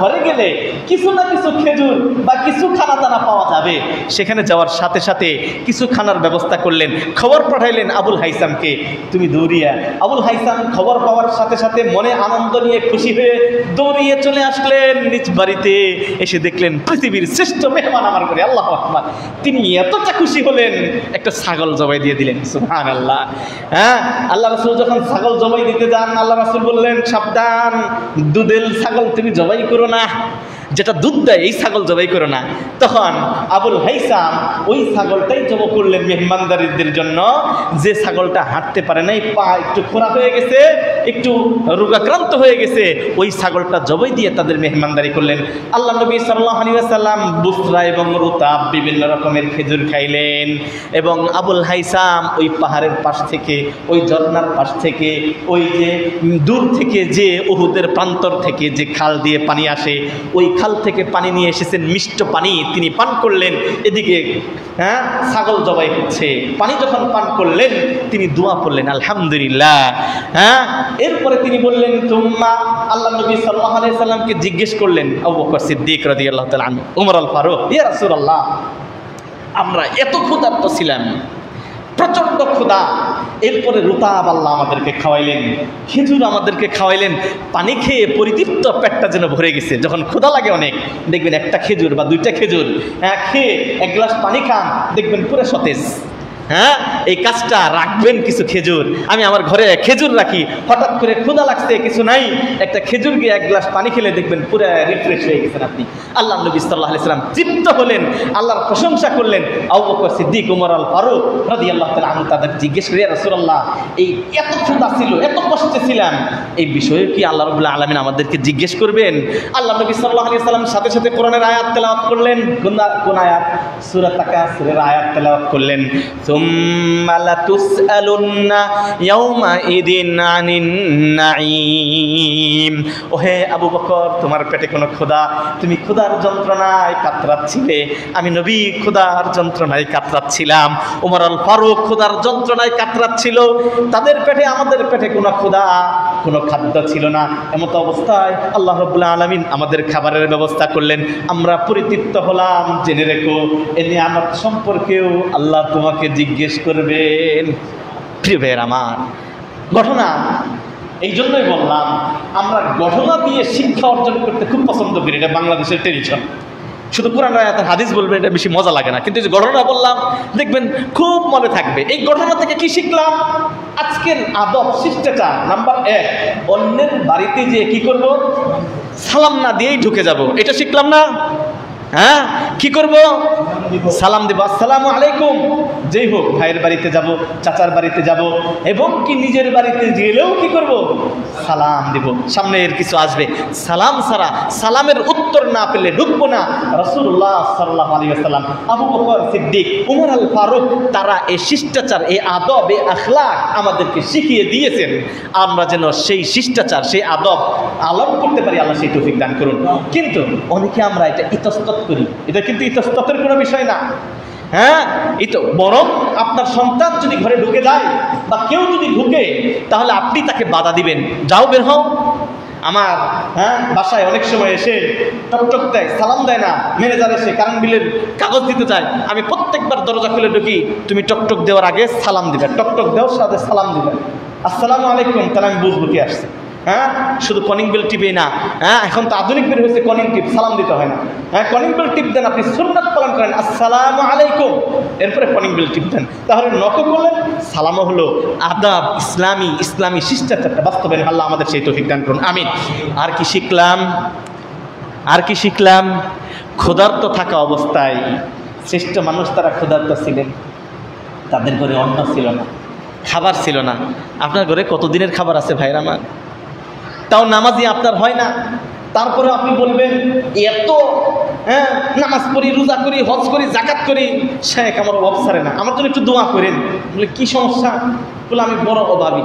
ঘরে গেলে কিছু না কিছু খেজুর বা কিছু খানা দানা পাওয়া যাবে। সেখানে যাওয়ার সাথে সাথে কিছু খানার ব্যবস্থা করলেন, খবর পাঠাইলেন আবুল হাইসামকে, তুমি দৌড়িয়া। আবুল হাইসাম খবর পাওয়ার সাথে সাথে মনে আনন্দ নিয়ে খুশি হয়ে দৌড়িয়ে চলে আসলেন নিজ বাড়িতে। এসে দেখলেন পৃথিবীর শ্রেষ্ঠ মেহমান আমার ঘরে, আল্লাহু আকবার। তিনি এতটা খুশি হলেন, একটা ছাগল জবাই দিয়ে দিলেন। সুবহানাল্লাহ। হ্যাঁ, আল্লাহ রাসূল যখন ছাগল জবাই দিতে যান, আল্লাহ রাসূল বললেন সাবধান, দুধের ছাগল তুমি জবাই করো না, যেটা দুধ দেয় এই ছাগল জবাই করো না। তখন আবুল হাইসাম ওই ছাগলটাই জবাই করলেন মেহমানদারিদের জন্য, যে ছাগলটা হাঁটতে পারে নাই, পা একটু খোঁড়া হয়ে গেছে, একটু রোগাক্রান্ত হয়ে গেছে, ওই ছাগলটা জবাই দিয়ে তাদের মেহমানদারি করলেন। আল্লাহ নবী সাল্লাল্লাহু আলাইহি ওয়াসাল্লাম বুসরা এবং রুতাব বিভিন্ন রকমের খেজুর খাইলেন। এবং আবুল হাইসাম ওই পাহাড়ের পাশ থেকে, ওই ঝর্ণার পাশ থেকে, ওই যে দূর থেকে যে উহুদের প্রান্তর থেকে যে খাল দিয়ে পানি আসে, ওই খাল থেকে পানি নিয়ে এসেছেন, মিষ্ট পানি তিনি পান করলেন। এদিকে ছাগল জবাই হচ্ছে, পানি যখন পান করলেন তিনি দোয়া পড়লেন আলহামদুলিল্লাহ। এরপরে তিনি বললেন তুম্মা, আল্লাহ নবী সাল্লাল্লাহু আলাইহি সাল্লামকে জিজ্ঞেস করলেন, আবু বকর সিদ্দিক রাদিয়াল্লাহু তাআলা আনহু, ওমর আল ফারুক, ইয়া রাসূলুল্লাহ আমরা এত ক্ষুধার্ত ছিলাম, প্রচণ্ড ক্ষুধা, এরপরে রুতাব আল্লাহ আমাদেরকে খাওয়াইলেন, খেজুর আমাদেরকে খাওয়াইলেন, পানি খেয়ে পরিতৃপ্ত পেটটা যেন ভরে গেছে। যখন ক্ষুধা লাগে অনেক, দেখবেন একটা খেজুর বা দুইটা খেজুর খেয়ে এক গ্লাস পানি খান, দেখবেন পুরো সতেজ। এই কাজটা রাখবেন, কিছু খেজুর, আমি আমার ঘরে খেজুর রাখি, হঠাৎ করে ক্ষুধা লাগছে, কিছু নাই, একটা খেজুর গিয়ে এক গ্লাস পানি খেলে দেখবেন পুরো রিফ্রেশ হয়ে গেছেন আপনি। আল্লাহ নবী সাল্লাল্লাহু আলাইহি সাল্লাম তৃপ্ত হলেন, আল্লাহর প্রশংসা করলেন। আবু বকর সিদ্দিক, ওমর আল ফারুক রাদিয়াল্লাহু তাআলা আনহু তাদের জিজ্ঞেস করে, ইয়া রাসূলুল্লাহ এই এত ক্ষুধা ছিল, এত কষ্টে ছিলাম, এই বিষয়ে কি আল্লাহ রাব্বুল আলামিন আমাদেরকে জিজ্ঞেস করবেন? আল্লাহ নবী সাল্লাল্লাহু আলাইহি সাল্লাম সাথে সাথে কোরআনের আয়াত তেলাওয়াত করলেন। কোন আয়াত? সূরা তাকাসুরের আয়াত তেলাওয়াত করলেন, সুম্মা লাতুসআলুন্না ইয়াওমাইদিন আনিন নাঈম। ওহে আবু বকর, তোমার পেটে কোনো ক্ষুধা, তুমি ক্ষুধার যন্ত্রণায় কাতরাচ্ছিলে, আমি নবী ক্ষুধার যন্ত্রণায় কাতরাচ্ছিলাম, ওমর আল ফারুক ক্ষুধার যন্ত্রণায় কাতরাচ্ছিল, তাদের পেটে আমাদের পেটে কোনো ক্ষুধা, কোনো খাদ্য ছিল না। এমত অবস্থায় আল্লাহ রাব্বুল আলামিন আমাদের খাবারের ব্যবস্থা করলেন, আমরা পরিতৃপ্ত হলাম। জেনে রেখো, এ নিয়ামত সম্পর্কেও আল্লাহ তোমাকে জিজ্ঞেস করবেন। প্রিয় ভাইয়ের আমার, ঘটনা এই জন্যই বললাম, আমরা ঘটনা দিয়ে শিক্ষা অর্জন করতে খুব পছন্দ করি, এটা বাংলাদেশের ট্রেডিশন। শুধু কোরআন আয়াতের হাদিস বলবেন, এটা বেশি মজা লাগে না, কিন্তু যে ঘটনা বললাম দেখবেন খুব মনে থাকবে। এই ঘটনা থেকে কি শিখলাম? আজকের আদব শিষ্টাচার নাম্বার 1, অন্যের বাড়িতে যেয়ে কি করব? সালাম না দিয়েই ঢুকে যাব, এটা শিখলাম না? কি করব? সালাম দেব, আসসালামু আলাইকুম। যেই হোক, ভাইয়ের বাড়িতে যাব, চাচার বাড়িতে যাব, এবং কি নিজের বাড়িতে গেলেও কি করব? সালাম দেব। সামনে এর কিছু আসবে, সালাম ছাড়া, সালামের উত্তর না পেলে ঢুকবো না। রাসূলুল্লাহ সাল্লাল্লাহু আলাইহি ওয়াসাল্লাম, আবু বকর সিদ্দিক, ওমর আল ফারুক, তারা এই শিষ্টাচার, এই আদব, এই আখলাক আমাদেরকে শিখিয়ে দিয়েছেন। আমরা যেন সেই শিষ্টাচার, সেই আদব আলম করতে পারি, আল্লাহ সেই তৌফিক দান করুন। কিন্তু অনেকে আমরা এটা ইতস্তত করি, এটা কিন্তু ইতস্ততের কোনো বিষয় না। বরং আপনার সন্তান যদি ঘরে ঢুকে যায় বা কেউ যদি ঢুকে, তাহলে আপনি তাকে বাধা দিবেন, যাও বের হও। আমার বাসায় অনেক সময় এসে টকটক দেয়, সালাম দেয় না, ম্যানেজার এসে কারেন্ট বিলের কাগজ দিতে চায়, আমি প্রত্যেকবার দরজা খুলে ঢুকি, তুমি টকটক দেওয়ার আগে সালাম দিবে, টকটক দেওয়ার সাথে সালাম দিবে, আসসালামু আলাইকুম, তাহলে আমি বুঝবো কি আসছে। শুধু কলিং বেল টিপে না, এখন তো আধুনিক বের হয়েছে কলিং টিপ, সালাম দিতে হয় না। কলিং বেল টিপ দেন, আপনি সুন্নাত পালন করেন, আসসালামু আলাইকুম, এরপরে কলিং বেল টিপ দেন, তাহলে নকল করলেন, সালামও হলো। আদাব, ইসলামী শিষ্টাচারটা বাস্তবায়ন আল্লাহ আমাদের সেই তৌফিক দান করুন, আমিন। আর কি শিখলাম? ক্ষুধার্ত থাকা অবস্থায় শ্রেষ্ঠ মানুষ তারা ক্ষুধার্ত ছিলেন, তাদের ঘরে অন্ন ছিল না, খাবার ছিল না। আপনার ঘরে কতদিনের খাবার আছে ভাইরা আমার? তাও নামাজি আপনার হয় না, তারপরে আপনি বলবেন এত নামাজ পড়ি, রোজা করি, হজ করি, জাকাত করি, শেখ আমার অভাব ছাড়ে না, আমার জন্য একটু দোয়া করেন। বলে কি সমস্যা? বলে আমি বড় অভাবী।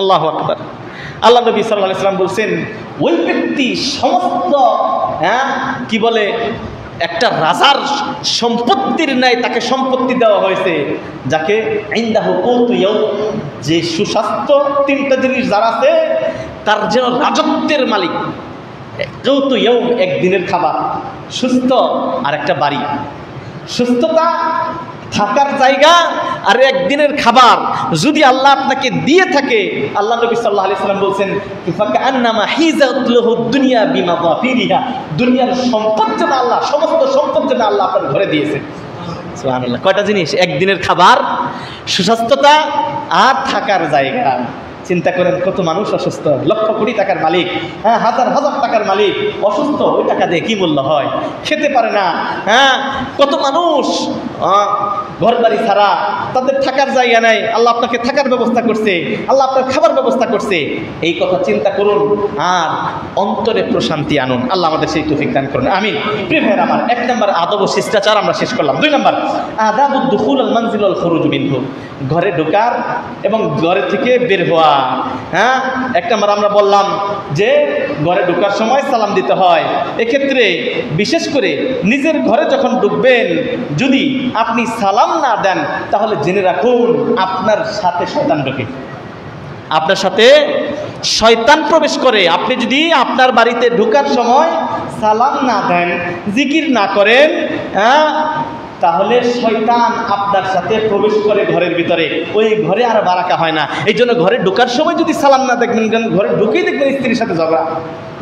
আল্লাহু আকবার। আল্লাহ নবী সাল্লাল্লাহু আলাইহি ওয়াসাল্লাম বলছেন ওই ব্যক্তি সমস্ত কি বলে একটা রাজার সম্পত্তির ন্যায় তাকে সম্পত্তি দেওয়া হয়েছে, যাকে ইনদাহু কুতু ইয়াউম, যে সুস্বাস্থ্য তিনটা জিনিস যার আছে তার যেন রাজত্বের মালিক। কুতু ইয়াউম, একদিনের খাবার, সুস্থ আর একটা বাড়ি। সুস্থতা, থাকার জায়গা আর একদিনের খাবার যদি আল্লাহ আপনাকে দিয়ে থাকে, আল্লাহ নবী সাল্লাল্লাহু আলাইহি ওয়াসাল্লাম বলছেন ফাকান্নামা হিজাতুহু দুনিয়া বিমা যাফিরিহা, দুনিয়ার সম্পদ যেন আল্লাহ, সমস্ত সম্পদ যেন আল্লাহ আপনার ঘরে দিয়েছেন। সুবহানাল্লাহ। কয়টা জিনিস? একদিনের খাবার, সুস্বাস্থ্যতা আর থাকার জায়গা। চিন্তা করেন কত মানুষ অসুস্থ, লক্ষ কোটি টাকার মালিক, হাজার হাজার টাকার মালিক অসুস্থ, ওই টাকা দিয়ে কি মূল্য হয়? খেতে পারে না। কত মানুষ ঘর বাড়ি ছাড়া, তাদের থাকার জায়গা নাই, আল্লাহ আপনাকে থাকার ব্যবস্থা করছে, আল্লাহ আপনার খাবার ব্যবস্থা করছে। এই কথা চিন্তা করুন আর অন্তরে প্রশান্তি আনুন। আল্লাহ আমাদের সেই তৌফিক দান করুন, আমিন। প্রিয় ভাইয়েরা আমার, 1 নম্বর আদব ও শিষ্টাচার আমরা শেষ করলাম। 2 নম্বর আদাবুদ দুখুল আল মানজিল ওয়াল খুরুজ মিনহু, ঘরে ঢোকার এবং ঘরে থেকে বের হওয়া। 1 নম্বর আমরা বললাম যে ঘরে ঢোকার সময় সালাম দিতে হয়। এক্ষেত্রে বিশেষ করে নিজের ঘরে যখন ঢুকবেন যদি আপনি সালাম না দেন তাহলে জেনে রাখুন আপনার সাথে শয়তান ঢোকে, আপনার সাথে শয়তান প্রবেশ করে। আপনি যদি আপনার বাড়িতে ঢোকার সময় সালাম না দেন, জিকির না করেন, তাহলে শয়তান আপনার সাথে প্রবেশ করে ঘরের ভিতরে, ওই ঘরে আর বারাকা হয় না। এই জন্য ঘরে ঢোকার সময় যদি সালাম না দেখবেন, ঘরে ঢুকেই দেখবেন স্ত্রীর সাথে ঝগড়া,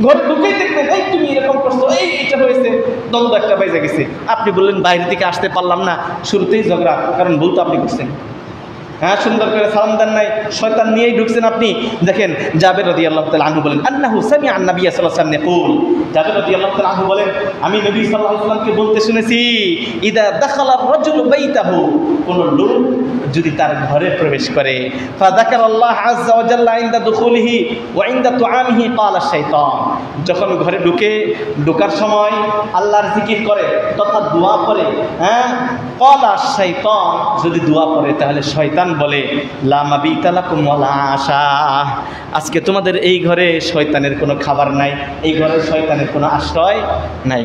ঘরে ঢুকেই দেখবেন এই তুমি এরকম করছো, এইটা হয়েছে, দ্বন্দ্ব একটা বেজে গেছে। আপনি বললেন বাইরে থেকে আসতে পারলাম না, শুরুতেই ঝগড়া, কারণ ভুল তো আপনি করছেন। সুন্দর করে সালাম দেন নাই, শয়তান নিয়েই ঢুকছেন আপনি। দেখেন জাবের রাদিয়াল্লাহু তাআলা আনহু বলেন আন্নাহু সামিআ আন-নবী সাল্লাল্লাহু আলাইহি ওয়াসাল্লাম ইয়াকুল, জাবের রাদিয়াল্লাহু তাআলা আনহু বলেন আমি নবী সাল্লাল্লাহু আলাইহি ওয়াসাল্লামকে বলতে শুনেছি, ইদা দাখালা আর-রাজুলু বাইতাহু, কোন লোক যদি তার ঘরে প্রবেশ করে, ফাযাকারাল্লাহ আযজা ওয়া জাল্লা ইনদা দুখুলিহি ওয়া ইনদা তুআমিহি ক্বালা শাইতান, যখন ঘরে ঢোকার সময় আল্লাহর জিকির করে তথা দোয়া করে, ক্বালা শাইতান, যদি দোয়া করে তাহলে শয়তান বলে লা মাবিতা লাকুম ওয়ালা আশা, আজকে তোমাদের এই ঘরে শয়তানের কোনো খাবার নাই, এই ঘরে শয়তানের কোনো আশ্রয় নাই।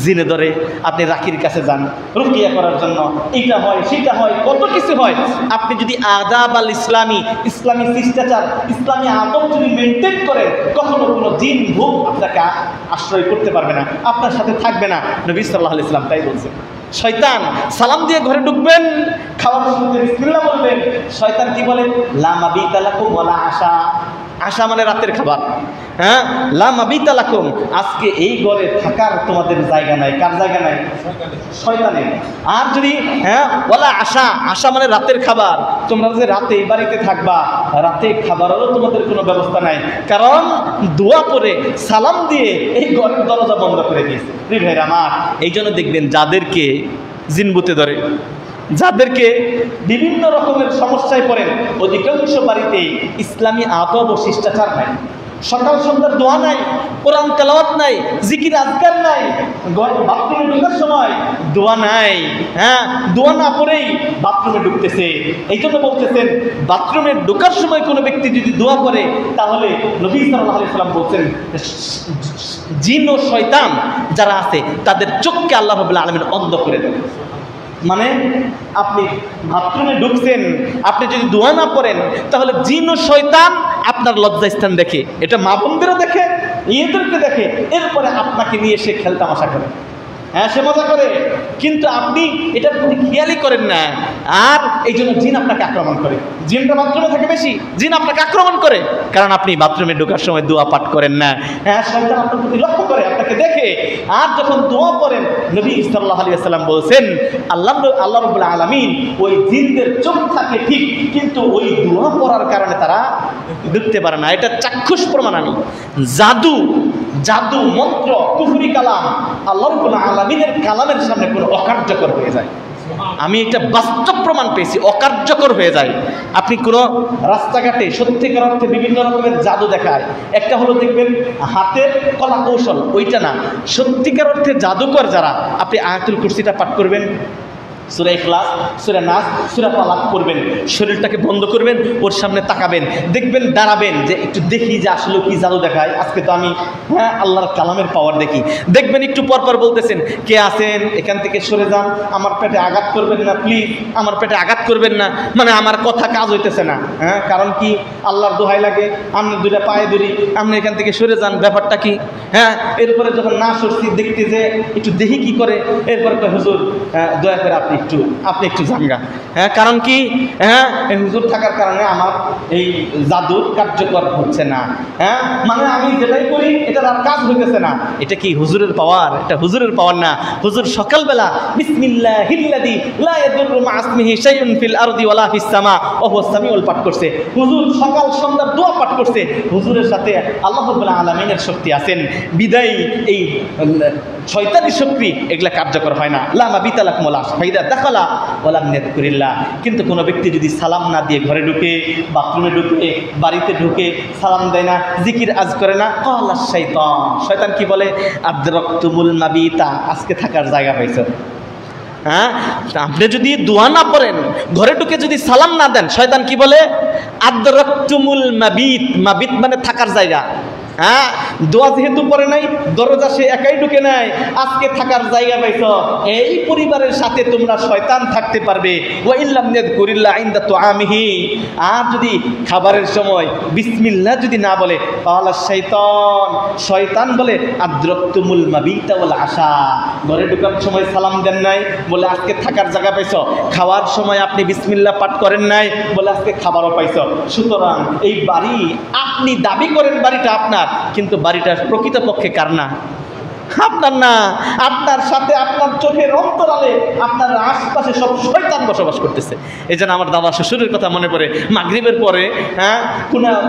জিনে ধরে আপনি রাকির কাছে যান রুকিয়া করার জন্য, এইটা হয় সেটা হয়, কত কিছু হয়। আপনি যদি আদাব আল ইসলামী শিষ্টাচার, ইসলামী আদব যদি মেনটেন করেন, কখনো কোনো জিন ভূত আপনাকে আশ্রয় করতে পারবে না, আপনার সাথে থাকবে না। নবী সাল্লাল্লাহু আলাইহি ওয়াসাল্লাম তাই বলছেন। শয়তান সালাম দিয়ে ঘরে ঢুকবেন, খাওয়ার সময় বিসমিল্লাহ বলবেন, শয়তান কি বলে লা মাবিতা লাকুম ওয়ালা আশা, আশা মানে রাতের খাবার, লা মাবিতা লাকুম, আজকে এই ঘরে থাকার তোমাদের জায়গা নাই। কার জায়গা নাই? শয়তানের। আর যদি ওয়ালা আশা, আশা মানে রাতের খাবার, তোমরা যে রাতে এই বাড়িতে থাকবা, রাতে খাবারেরও তোমাদের কোনো ব্যবস্থা নাই, কারণ দোয়া করে সালাম দিয়ে এই ঘরের দরজা বন্ধ করে দিয়েছে। প্রিয় ভাইরা আমার, এই জন্য দেখবেন যাদেরকে জিনবুতে ধরে, যাদেরকে বিভিন্ন রকমের সমস্যায় পড়েন, অধিকাংশ বাড়িতে ইসলামী আদব ও শিষ্টাচার নাই, সকাল সন্ধ্যার দোয়া নাই, কোরআন তেলাওয়াত নাই, জিকির আজকার নাই, বাথরুমে ঢোকার সময় দোয়া নাই, দোয়া না পড়েই বাথরুমে ঢুকতেছে। এই জন্য বলতেছেন বাথরুমে ঢোকার সময় কোনো ব্যক্তি যদি দোয়া করে তাহলে নবী সাল্লাল্লাহু আলাইহি ওয়াসাল্লাম বলছেন জিন ও শয়তান যারা আছে তাদের চোখকে আল্লাহ রাব্বুল আলামিন অন্ধ করে দেন। মানে আপনি বাথরুমে ঢুকছেন, আপনি যদি দোয়া না পড়েন তাহলে জিন ও শয়তান আপনার লজ্জাস্থান দেখে, এটা মা বোনদেরও দেখে, ইয়েদেরকে দেখে, এরপরে আপনাকে নিয়ে সে খেলতামাশা করে, সে মজা করে, কিন্তু আপনি এটার প্রতি খেয়ালই করেন না। আর এই জন্য জিন আপনাকে আক্রমণ করে, জিনটা বাথরুমে থাকে বেশি, জিন আপনাকে আক্রমণ করে, কারণ আপনি বাথরুমে ঢোকার সময় দোয়া পাঠ করেন না। শয়তান আপনার প্রতি লক্ষ্য করে, আপনাকে দেখে। আর যখন দোয়া পড়েন, নবী সাল্লাল্লাহু আলাইহি ওয়াসাল্লাম বলেছেন আল্লাহ রাব্বুল আলামিন ওই জিনদের চোখ থাকে ঠিক, কিন্তু ওই দোয়া পড়ার কারণে তারা দেখতে পারে না। এটা চাক্ষুষ প্রমাণ। আমি জাদু মন্ত্র কুফরি কালাম আল্লাহ রাব্বুল আলামিনের কালামের সামনে কোনো অকার্যকর হয়ে যায়। আমি এটা বাস্তব প্রমাণ পেয়েছি, অকার্যকর হয়ে যায়। আপনি কোনো রাস্তাঘাটে সত্যিকার অর্থে বিভিন্ন রকমের জাদু দেখায়, একটা হলো দেখবেন হাতের কলা কৌশল, ওইটা না, সত্যিকার অর্থে জাদুকর যারা, আপনি আয়াতুল কুরসিটা পাঠ করবেন, সূরা ইখলাস, সূরা নাস, সূরা ফালাক করবেন, শরীরটাকে বন্ধ করবেন, ওর সামনে তাকাবেন, দেখবেন দাঁড়াবেন যে একটু দেখি যে আসলে কি জাদু দেখায়, আজকে তো আমি আল্লাহর কালামের পাওয়ার দেখি। দেখবেন একটু পরপর বলতেছেন, কে আছেন এখান থেকে সরে যান, আমার পেটে আঘাত করবেন না প্লিজ, আমার পেটে আঘাত করবেন না, মানে আমার কথা কাজ হইতেছে না। কারণ কি, আল্লাহর দোহাই লাগে, আপনি দুইটা পায়ে ধরি, আপনি এখান থেকে সরে যান, ব্যাপারটা কি? এরপরে যখন না সরছি, দেখতে যে একটু দেখি কি করে, এরপরে হুজুর দয়া করে আপনি একটু জানগা। কারণ কি, এই হুজুর থাকার কারণে আমার এই জাদুর কার্যকর হচ্ছে না, মানে আমি যেটাই করি এটা আর কাজ হইতেছে না। এটা কি হুজুরের পাওয়ার? এটা হুজুরের পাওয়ার না। হুজুর সকালবেলা বিসমিল্লাহিল্লাযী লা ইয়াদুররু মা ইসমিহি শাইউন ফিল আরদি ওয়ালা ফিস সামা ওয়া হুয়াস সামিউল পাঠ করছে। হুজুর সকাল সন্ধ্যা দোয়া পাঠ করছে। হুজুরের সাথে আল্লাহ রাব্বুল আলামিনের শক্তি আছেন, বিদায় এই শয়তানি শক্তি এগুলা কার্যকর হয় না। লা মাবিতা লাকুম ওয়ালা ফাইদা দাখালা ওয়ালাম ইয়াযকুরিল্লাহ। কিন্তু কোনো ব্যক্তি যদি সালাম না দিয়ে ঘরে ঢুকে, বাথরুমে ঢুকে, বাড়িতে ঢুকে সালাম দেয় না, জিকির আজ করে না, ক্বালা শাইতান, শয়তান কি বলে, আদরাকতুমুল মাবিতা, আজকে থাকার জায়গা পাইছো। আপনি যদি দোয়া না পড়েন, ঘরে ঢুকে যদি সালাম না দেন, শয়তান কি বলে, আদরাকতুমুল মাবিত, মাবিত মানে থাকার জায়গা। দোয়া যেহেতু পড়ে নাই, দরজা সে একাই ঢুকে নাই, আজকে থাকার জায়গা পাইছ, এই পরিবারের সাথে তোমরা শয়তান থাকতে পারবে। ওয়া ইল্লাম ইয়াযকুরিল্লাহ ইনদা তুআমিহি, আর যদি খাবারের সময় বিসমিল্লাহ যদি না বলে, তাহলে শয়তান বলে আদরাকতুমুল মাবিতা ওয়াল আশা, ঘরে ঢোকার সময় সালাম দেন নাই বলে আজকে থাকার জায়গা পাইছ, খাওয়ার সময় আপনি বিসমিল্লাহ পাঠ করেন নাই বলে আজকে খাবারও পাইছ। সুতরাং এই বাড়ি আপনি দাবি করেন বাড়িটা আপনার, কিন্তু বাড়িটা প্রকৃতপক্ষে কার না? আপনার না। আপনার সাথে আপনার চোখের অন্তরালে আপনার আশপাশে সব শয়তান বসবাস করতেছে। এই জন্য আমার দাদা শ্বশুরের কথা মনে পড়ে, মাগরিবের পরে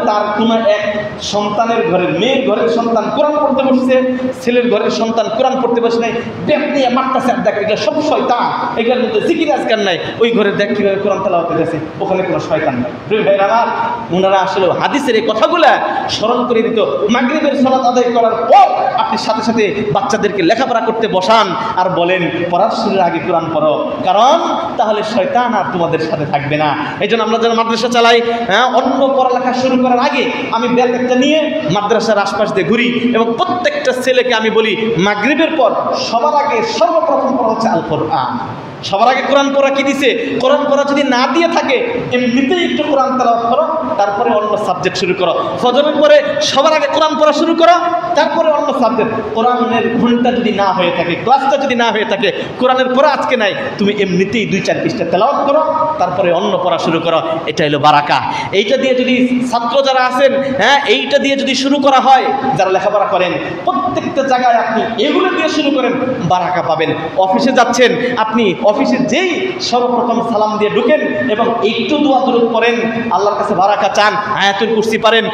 তার কোনো এক সন্তানের ঘরের, মেয়ের ঘরের সন্তান কোরআন পড়তে বসছে, ছেলের ঘরের সন্তান কোরআন পড়তে বসে নাই, ব্যাগ নিয়ে মারতেছে, দেখ এগুলো সব শয়তান, এগুলোর মধ্যে জিকির আজকার নাই। ওই ঘরে দেখ কীভাবে কোরআন তেলাওয়াত করতেছে, ওখানে কোনো শয়তান নাই। ভাইরা আমার, ওনারা আসলে হাদিসের এই কথাগুলা স্মরণ করে দিত। মাগরিবের সালাত আদায় করার পর আপনি সাথে সাথে বাচ্চাদেরকে লেখাপড়া করতে বসান আর বলেন পড়ার শুরুর আগে কোরআন পড়ো, কারণ তাহলে শয়তান আর তোমাদের সাথে থাকবে না। এই জন্য আমরা যারা মাদ্রাসা চালাই, অন্য পড়ালেখা শুরু করার আগে আমি ব্যাগ একটা নিয়ে মাদ্রাসার আশপাশ দিয়ে ঘুরি এবং প্রত্যেকটা ছেলেকে আমি বলি, মাগরিবের পর সবার আগে সর্বপ্রথম পড়া হচ্ছে আল কোরআন। সবার আগে কোরআন পড়া কি দিছে? কোরআন পড়া যদি না দিয়ে থাকে, এমনিতেই একটু কোরআন তেলাওয়াত করো, তারপরে অন্য সাবজেক্ট শুরু করো। ফজরের পরে সবার আগে কোরআন পড়া শুরু করো, তারপরে অন্য সাবজেক্ট। কোরআনের ঘন্টা যদি না হয়ে থাকে, ক্লাসটা যদি না হয়ে থাকে, কোরআনের পড়া আজকে নাই, তুমি এমনিতেই 2-4 পৃষ্ঠা তেলাওয়াত করো, তারপরে অন্য পড়া শুরু করো। এটা হলো বারাকা। এইটা দিয়ে যদি ছাত্র যারা আছেন, এইটা দিয়ে যদি শুরু করা হয়, যারা লেখাপড়া করেন, প্রত্যেকটা জায়গায় আপনি এগুলো দিয়ে শুরু করেন, বারাকা পাবেন। অফিসে যাচ্ছেন, আপনি অফিসে যেই সর্বপ্রথম সালাম দিয়ে ঢুকেন এবং একটু দোয়া দরুদ পড়েন, আল্লাহর কাছে বারাকা চান, আয়াতুল কুরসি পারেন,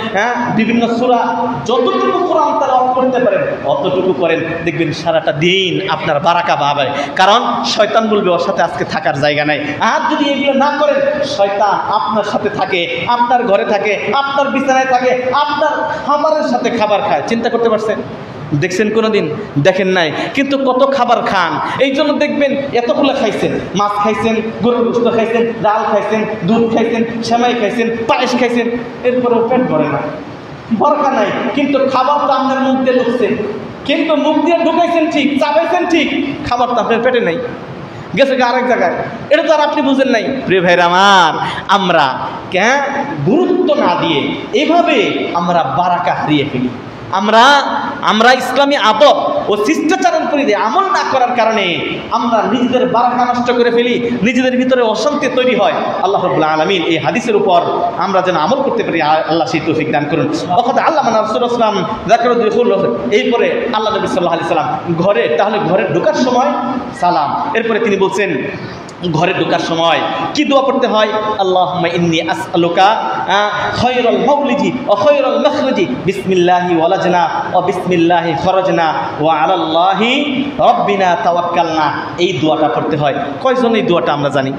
বিভিন্ন সূরা যতটুকু কোরআন তেলাওয়াত করতে পারেন অতটুকু করেন, দেখবেন সারাটা দিন আপনার বারাকা পাবে। কারণ শয়তান বলবে ওর সাথে আজকে থাকার জায়গা নাই। আর যদি এগুলো না করেন, শয়তান আপনার সাথে থাকে, আপনার ঘরে থাকে, আপনার বিছানায় থাকে, আপনার খাবারের সাথে খাবার খায়। চিন্তা করতে পারছেন? দেখছেন কোনোদিন? দেখেন নাই, কিন্তু কত খাবার খান। এই জন্য দেখবেন এতগুলো খাইছেন, মাছ খাইছেন, গরুর গোশত খাইছেন, ডাল খাইছেন, দুধ খাইছেন, সেমাই খাইছেন, পায়েস খাইছেন, এরপরেও পেট ভরে না, বরকা নাই। কিন্তু খাবার তো আপনার মুখ দিয়ে ঢুকছে, কিন্তু মুখ দিয়ে ঢুকাইছেন ঠিক, চাবাইছেন ঠিক, খাবার তো আপনার পেটে নাই, গেছে আরেক জায়গায়। এটা তো আর আপনি বুঝেন নাই। প্রিয় ভাইরা আমার, আমরা গুরুত্ব না দিয়ে এভাবে আমরা বারাকা হারিয়ে ফেলি। আমরা ইসলামী আদব ও শিষ্টাচারণ করি দিয়ে আমল না করার কারণে আমরা নিজেদের বারাকা নষ্ট করে ফেলি, নিজেদের ভিতরে অশান্তি তৈরি হয়। আল্লাহ রাব্বুল আলামিন এই হাদিসের উপর আমরা যেন আমল করতে পারি, আল্লাহ সেই তৌফিক দান করুন। ওখানে আল্লাহ রাসূলুল্লাহ সাল্লাল্লাহু আলাইহি ওয়াসাল্লাম যাকরুল খুলুহ, এরপরে আল্লাহ নবী সাল্লাল্লাহু আলাইহি ওয়াসাল্লাম ঘরে, তাহলে ঘরে ঢোকার সময় সালাম, এরপরে তিনি বলছেন ঘরে ঢোকার সময় কি দোয়া পড়তে হয়? আল্লাহুম্মা ইন্নী আসআলুকা খায়রাল মাওলিজি ওয়া খায়রাল মাখরাজি বিসমিল্লাহি ওয়ালাজনা ওয়া বিসমিল্লাহি খরাজনা ওয়া আলাল্লাহি রাব্বিনা তাওয়াক্কালনা। এই দোয়াটা পড়তে হয়। কয়জন এই দোয়াটা আমরা জানি?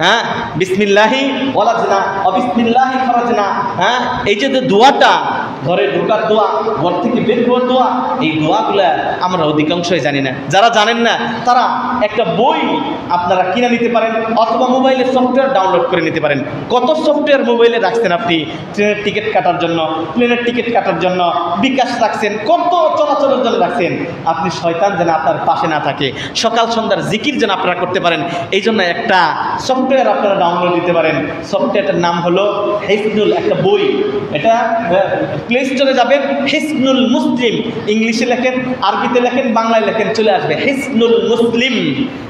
হ্যাঁ, বিসমিল্লাহি ওয়ালাজনা ওয়া বিসমিল্লাহি খরাজনা। হ্যাঁ, এই যে দোয়াটা ঘরে ঢোকার দোয়া, ঘর থেকে বের হওয়ার দোয়া, এই দোয়াগুলা আমরা অধিকাংশই জানি না। যারা জানেন না তারা একটা বই আপনারা কিনে নিতে পারেন অথবা মোবাইলের সফটওয়্যার ডাউনলোড করে নিতে পারেন। কত সফটওয়্যার মোবাইলে রাখছেন আপনি? ট্রেনের টিকিট কাটার জন্য, প্লেনের টিকিট কাটার জন্য, বিকাশ রাখছেন, কত চলাচলের জন্য রাখছেন। আপনি শয়তান যেন আপনার পাশে না থাকে, সকাল সন্ধ্যার জিকির যেন আপনারা করতে পারেন, এই জন্য একটা সফটওয়্যার আপনারা ডাউনলোড দিতে পারেন। সফটওয়্যারটার নাম হলো হিসনুল, একটা বই। এটা প্লে স্টোরে যাবেন, হিসনুল মুসলিম, ইংলিশে লেখেন, আরবিতে লেখেন, বাংলায় লেখেন, চলে আসবে হিসনুল মুসলিম।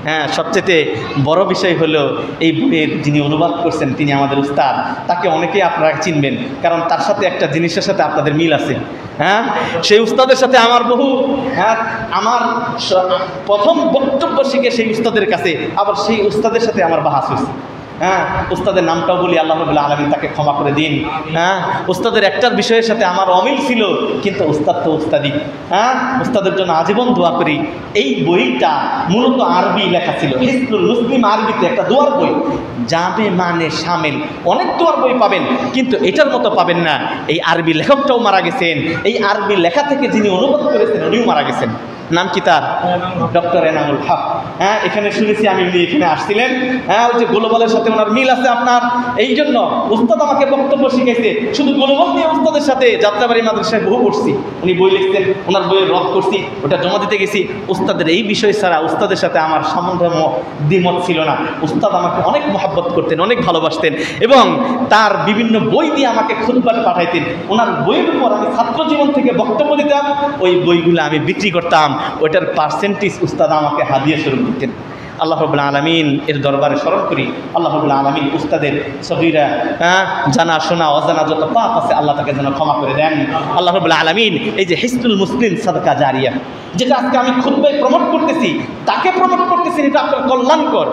হ্যাঁ, সবচেয়ে বড় বিষয় হলো এই বইয়ের যিনি অনুবাদ করছেন তিনি আমাদের উস্তাদ। তাকে অনেকেই আপনারা চিনবেন, কারণ তার সাথে একটা জিনিসের সাথে আপনাদের মিল আছে। হ্যাঁ, সেই উস্তাদের সাথে আমার আমার প্রথম বক্তব্য শিখে সেই উস্তাদের কাছে, আবার সেই উস্তাদের সাথে আমার বাহাস হয়েছে। হ্যাঁ, উস্তাদের নামটাও বলি, আল্লাহ রাব্বুল আলামিন তাকে ক্ষমা করে দিন। হ্যাঁ, উস্তাদের একটার বিষয়ের সাথে আমার অমিল ছিল, কিন্তু উস্তাদ তো উস্তাদি। হ্যাঁ, উস্তাদের জন্য আজীবন দোয়া করি। এই বইটা মূলত আরবি লেখা ছিল, হিসনুল মুসলিম, আরবিতে একটা দোয়ার বই। জামে মানে শামিল, অনেক দোয়ার বই পাবেন, কিন্তু এটার মতো পাবেন না। এই আরবি লেখকটাও মারা গেছেন, এই আরবি লেখা থেকে যিনি অনুবাদ করেছেন উনিও মারা গেছেন। নাম কি তার? ডক্টর এনামুল হক। হ্যাঁ, এখানে শুনেছি আমি, উনি এখানে আসছিলেন। হ্যাঁ, ওই যে গ্লোবালের সাথে ওনার মিল আছে আপনার, এই জন্য উস্তাদ আমাকে বক্তব্য শিখাইছে। শুধু গ্লোবাল নিয়ে উস্তাদের সাথে যাত্রাবাড়ি মাদ্রাসায় বহু পড়ছি, উনি বই লিখতেন, ওনার বইয়ের রদ করছি, ওটা জমা দিতে গেছি। উস্তাদের এই বিষয় ছাড়া উস্তাদের সাথে আমার সম্বন্ধ দ্বিমত ছিল না। উস্তাদ আমাকে অনেক মহব্বত করতেন, অনেক ভালোবাসতেন, এবং তার বিভিন্ন বই দিয়ে আমাকে খুতবা পাঠাইতেন। ওনার বইয়ের উপর আমি ছাত্র জীবন থেকে বক্তব্য দিতাম, ওই বইগুলো আমি বিক্রি করতাম, ওইটার পার্সেন্টেজ উস্তাদ আমাকে হাদিয়া স্বরূপ দিতেন। আল্লাহ রাব্বুল আলামিন এর দরবারে স্মরণ করি, আল্লাহ রাব্বুল আলামিন উস্তাদের সগীরা জানা শোনা অজানা যত পাপ আছে আল্লাহ তাকে যেন ক্ষমা করে দেন। আল্লাহ রাব্বুল আলামিন এই যে হিসনুল মুসলিম সাদকা জারিয়া, যেটা আজকে আমি খুতবায় প্রমোট করতেছি, তাকে প্রমোট করতেছি, এটা আপনার কল্যাণকর।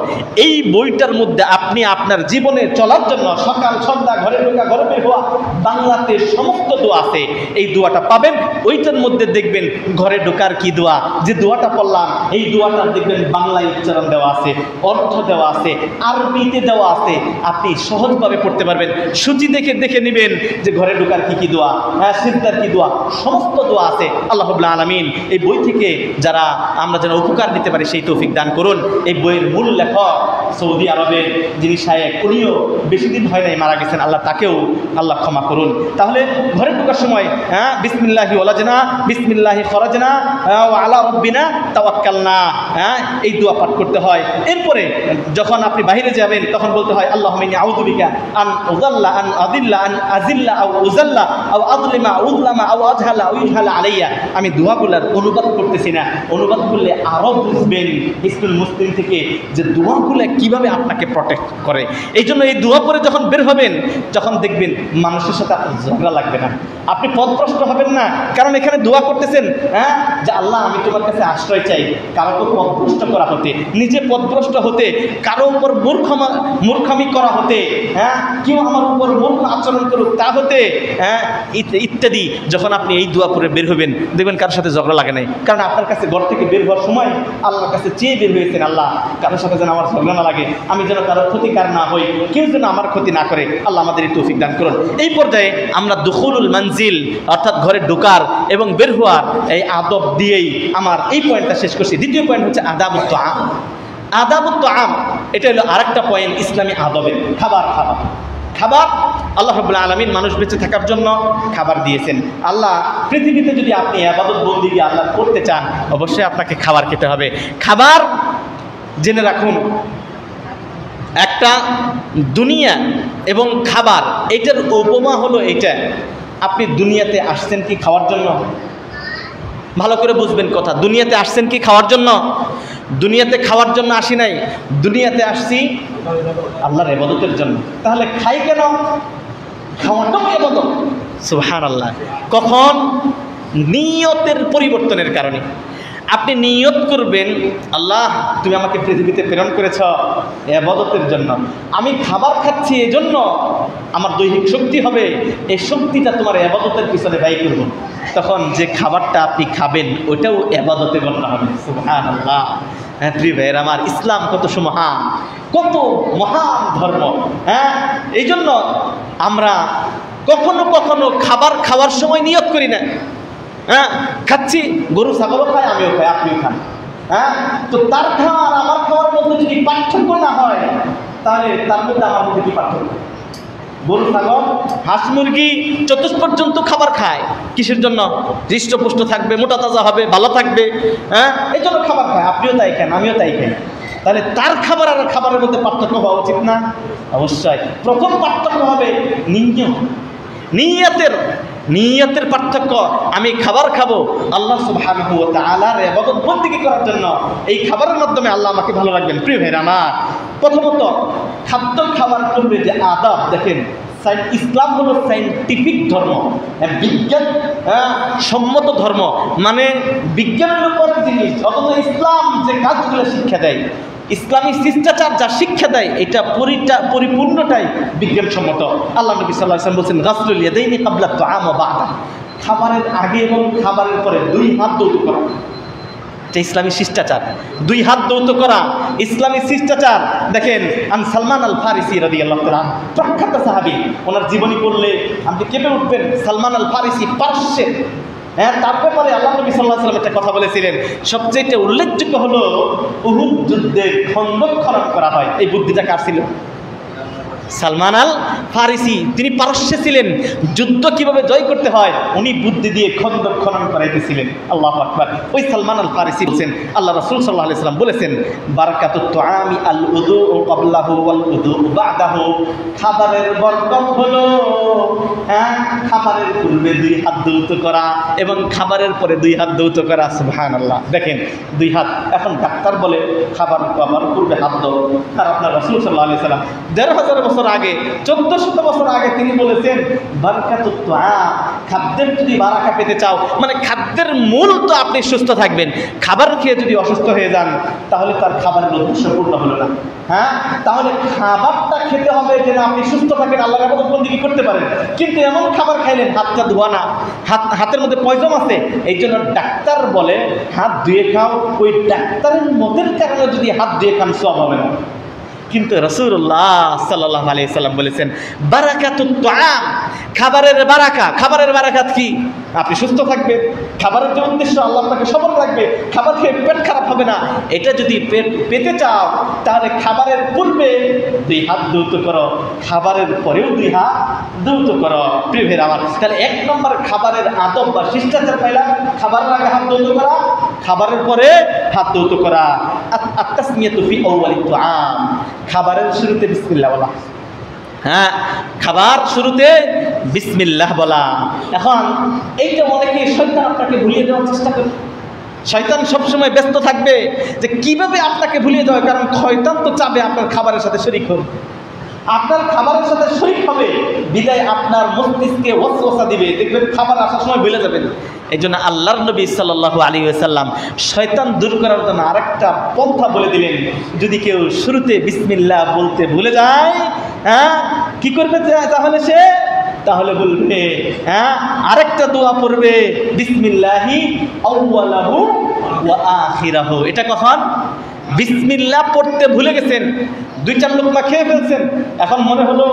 এই বইটার মধ্যে আপনি আপনার জীবনে চলার জন্য সকাল সন্ধ্যা, ঘরে ঢোকা, ঘরে বের হওয়া, বাংলাতে সমস্ত দোয়া আছে। এই দোয়াটা পাবেন, ওইটার মধ্যে দেখবেন ঘরে ঢোকার কি দোয়া, যে দোয়াটা পড়লাম এই দোয়াটা দেখবেন বাংলায় উচ্চারণ দেওয়া আছে, অর্থ দেওয়া আছে, আরবিতে দেওয়া আছে, আপনি সহজভাবে পড়তে পারবেন। সূচি দেখে দেখে নেবেন যে ঘরে ঢোকার কি কি দোয়া, সিজদার কি দোয়া, সমস্ত দোয়া আছে। আল্লাহ রাব্বুল আলামিন এই বই থেকে যারা আমরা যেন উপকার নিতে পারি সেই তৌফিক দান করুন। এই বইয়ের মূল লেখক সৌদি আরবের যিনি শায়েখ, উনিও বেশি দিন হয় নাই মারা গেছেন, আল্লাহ তাকেও আল্লাহ ক্ষমা করুন। তাহলে ঘরে ঢোকার সময় বিসমিল্লাহি ওয়ালাজনা বিসমিল্লাহি খরাজনা ওয়া আলা রাব্বিনা তাওয়াক্কালনা, এই দোয়া পাঠ করতে হয়। এরপরে যখন আপনি বাইরে যাবেন তখন বলতে হয় আল্লাহুম্মা ইন্নী আউযু বিকা আন উযাল্লা আন আযিল্লা আন আজিল্লা আও উযাল্লা আও আযলিমা উযলামা আও আজহালা আও ইউজহালা আলাইয়া। আমি দোয়াগুলোর অনুবাদ করতেছি না, অনুবাদ করলে আরও বুঝবেন হিসনুল মুসলিম থেকে যে দোয়াগুলো কিভাবে আপনাকে প্রটেক্ট করে। এই জন্য এই দোয়া পরে যখন বের হবেন, যখন দেখবেন মানুষের সাথে আপনার ঝগড়া লাগবে না, আপনি পথভ্রষ্ট হবেন না। কারণ এখানে দোয়া করতেছেন যে আল্লাহ আমি তোমার কাছে আশ্রয় চাই কারো তো পথভ্রষ্ট করা হতে, নিজে পথভ্রষ্ট হতে, কারো উপর মূর্খামি করা হতে, কেউ আমার উপর মূর্খ আচরণ করুক তা হতে, ইত্যাদি। যখন আপনি এই দোয়া পরে বের হবেন দেখবেন কারোর সাথে ঝগড়া লাগে নাই, কারণ আপনার কাছে ঘর থেকে বের হওয়ার সময় আল্লাহর কাছে চেয়ে বের হয়েছেন, আল্লাহ কারোর সাথে যেন আমার ঝগড়া না লাগে, আমি যেন কারোর ক্ষতিকার না হই, কেউ যেন আমার ক্ষতি না করে, আল্লাহ আমাদের এই তৌফিক দান করুন। এই পর্যায়ে আমরা দুখুলুল মঞ্জিল অর্থাৎ ঘরে ঢোকার এবং বের হওয়ার এই আদব দিয়েই আমার এই পয়েন্টটা শেষ করছি। দ্বিতীয় পয়েন্ট হচ্ছে আদাবুত তাআম। আদাবুত তাআম এটা হলো আরেকটা পয়েন্ট ইসলামী আদবের। খাবার আল্লাহ রাব্বুল আলামিন মানুষ বেঁচে থাকার জন্য খাবার দিয়েছেন। আল্লাহ পৃথিবীতে যদি আপনি ইবাদত বন্দেগী আল্লাহ করতে চান অবশ্যই আপনাকে খাবার খেতে হবে। খাবার জেনে রাখুন, একটা দুনিয়া এবং খাবার এটার উপমা হলো এটা, আপনি দুনিয়াতে আসছেন কি খাওয়ার জন্য? ভালো করে বুঝবেন কথা, দুনিয়াতে আসছেন কি খাওয়ার জন্য? দুনিয়াতে খাওয়ার জন্য আসি নাই, দুনিয়াতে আসছি আল্লাহর ইবাদতের জন্য। তাহলে খাই কেন? খাওয়াটাও ইবাদত। সুবহানাল্লাহ। কখন? নিয়তের পরিবর্তনের কারণে। আপনি নিয়ত করবেন, আল্লাহ তুমি আমাকে পৃথিবীতে প্রেরণ করেছ ইবাদতের জন্য, আমি খাবার খাচ্ছি এজন্য আমার দৈহিক শক্তি হবে, এই শক্তিটা তোমার ইবাদতের পিছনে ব্যয় করব। তখন যে খাবারটা আপনি খাবেন ওইটাও ইবাদতে গণ্য হবে। সুবহানাল্লাহ। হ্যাঁ প্রিয় ভাইয়ের আমার, ইসলাম কত সুমহান, কত মহান ধর্ম। হ্যাঁ, এই জন্য আমরা কখনো কখনো খাবার খাওয়ার সময় নিয়ত করি না। হ্যাঁ, খাচ্ছি, গরু ছাগলও খায়, আমিও খাই, আপনিও খান। হ্যাঁ, তো তার খাওয়া আর আমার খাওয়ার মধ্যে যদি পার্থক্য না হয়, তাহলে তার মধ্যে আমার মধ্যে কি পার্থক্য? গরু ছাগল হাঁস মুরগি চতুষ্পর্যন্ত খাবার খায়, কিসের জন্য? হৃষ্টপুষ্ট থাকবে, মোটা তাজা হবে, ভালো থাকবে। হ্যাঁ, এই জন্য খাবার খায়, আপনিও তাই খান, আমিও তাই খাই। তাহলে তার খাবার আর খাবারের মধ্যে পার্থক্য হওয়া উচিত না? অবশ্যই। প্রথম পার্থক্য হবে নিয়তের পার্থক্য। আমি খাবার খাবো আল্লাহ সুবহানাহু ওয়া তাআলার ইবাদত বন্দেগী করার জন্য, এই খাবারের মাধ্যমে আল্লাহ আমাকে ভালো রাখবেন। প্রিয় ভাইরা আমার, প্রথমত খাদ্য খাওয়ার পূর্বে যে আদব দেখেন, ইসলাম হলো সায়েন্টিফিক ধর্ম, বিজ্ঞান সম্মত ধর্ম, মানে বিজ্ঞানের উপর জিনিস। অথচ ইসলাম যে কাজগুলো শিক্ষা দেয়, ইসলামী শিষ্টাচার যা শিক্ষা দেয়, এটা পরিপূর্ণটাই বিজ্ঞানসম্মত। আল্লাহ নবী সাল্লাল্লাহু আলাইহি ওয়াসাল্লাম বলছেন, গাসলুল ইয়াদাইনি ক্বাবলা তুআম ওয়া বা'দা, খাবারের আগে এবং খাবারের পরে 2 হাত ধৌত করা, এটা ইসলামী শিষ্টাচার। 2 হাত ধৌত করা ইসলামী শিষ্টাচার। দেখেন, আন সালমান আল ফারিসি রাদিয়াল্লাহু তাআলা, প্রখ্যাত সাহাবী, ওনার জীবনী পড়লে আপনি কেঁপে উঠবেন। সালমান আল ফারিসি পারস্যের। হ্যাঁ, তার ব্যাপারে আল্লাহ নবী সাল্লাল্লাহু আলাইহি ওয়াসাল্লাম একটা কথা বলেছিলেন, সবচেয়ে উল্লেখযোগ্য হলো উহুদ যুদ্ধে খন্দক খনন করা হয়। এই বুদ্ধিটা কার ছিল? সালমান আল ফারিসি। তিনি পারস্যে ছিলেন, যুদ্ধ কিভাবে জয় করতে হয় উনি বুদ্ধি দিয়ে খন্দক খনন করাইতেছিলেন। আল্লাহু আকবার। ওই সালমান আল ফারিসি বলছেন, আল্লাহ রাসূল সাল্লাল্লাহু আলাইহি ওয়াসাল্লাম বলেছেন, বারাকাতুত তুআমি আল উযু ক্বাবলাহু ওয়াল উযু বা'দাহু, খাবারের বরকত হলো খাবারের পূর্বে 2 হাত ধৌত করা এবং খাবারের পরে 2 হাত ধৌত করা। সুবহানাল্লাহ। দেখেন, 2 হাত। এখন ডাক্তার বলে খাবার পূর্বে হাত দাও, আর আপনার রাসূল সাল্লাল্লাহু আলাইহি ওয়াসাল্লাম 1500 বছর আগে, 1400 বছর আগে তিনি বলেছেন, বারাকাতুত তুআম, খাদ্যের যদি বারাকা পেতে চাও, মানে খাদ্যের মূল তো আপনি সুস্থ থাকবেন। খাবার খেয়ে যদি অসুস্থ হয়ে যান, তাহলে তার খাবারের উদ্দেশ্য পূর্ণ হলো না। হ্যাঁ, তাহলে খাবারটা খেতে হবে যেন আপনি সুস্থ থাকেন, আল্লাহর ইবাদত বন্দেগী করতে পারেন। কিন্তু এমন খাবার খাইলেন হাতটা ধোয়া না, হাতের মধ্যে পয়জন আছে, এই জন্য ডাক্তার বলে হাত ধুয়ে খাও। ওই ডাক্তারের মতের কারণে যদি হাত ধুয়ে খান, সওয়াব হবে না। কিন্তু রাসূলুল্লাহ সাল্লাল্লাহু আলাইহি সাল্লাম বলেছেন, বারাকাতুত তুআম, খাবারের বারাকা। খাবারের বারাকাত কি? আপনি সুস্থ থাকবেন, খাবারের যে উদ্দেশ্য আল্লাহ আপনাকে সবল রাখবে, খাবার খেয়ে পেট খারাপ হবে না। এটা যদি পেতে চাও, তাহলে খাবারের পূর্বে 2 হাত ধৌত করো, খাবারের পরেও 2 হাত ধৌত করো। প্রিয় ভাইরা আমার, তাহলে 1 নম্বর খাবারের আদব বা শিষ্টাচার পাইলাম, খাবারের আগে হাত ধৌত করা, খাবারের পরে হাত ধৌত করা। আত-তাসমিয়াতু ফি আউয়ালিত তুআম, খাবারের শুরুতে বিসমিল্লাহ বলা। হ্যাঁ, খাবার শুরুতে বিসমিল্লাহ বলা। এখন এইটা অনেকে শয়তান আপনাকে ভুলিয়ে দেওয়ার চেষ্টা করে। শয়তান সবসময় ব্যস্ত থাকবে যে কিভাবে আপনাকে ভুলিয়ে দেওয়া, কারণ শয়তান তো চাবে আপনার খাবারের সাথে শরীক হবে, আপনার খাবারের সাথে শরীক হবে, বিদায় আপনার মস্তিষ্কে ওয়াসওয়াসা দিবে, দেখবেন খাবার আসার সময় ভুলে যাবেন। এই জন্য আল্লাহর নবী সাল্লাল্লাহু আলাইহি ওয়াসাল্লাম শয়তান দূর করার জন্য আরেকটা পন্থা বলে দিলেন, যদি কেউ শুরুতে বিসমিল্লাহ বলতে ভুলে যায়, হ্যাঁ, কি করবে তাহলে বলবে, হ্যাঁ, আরেকটা দোয়া পড়বে, বিসমিল্লাহি আউয়ালাহু ওয়া আখিরাহু। এটা কখন? বিসমিল্লাহ পড়তে ভুলে গেছেন, 2-4 লোকমা খেয়ে ফেলছেন, এখন মনে হলো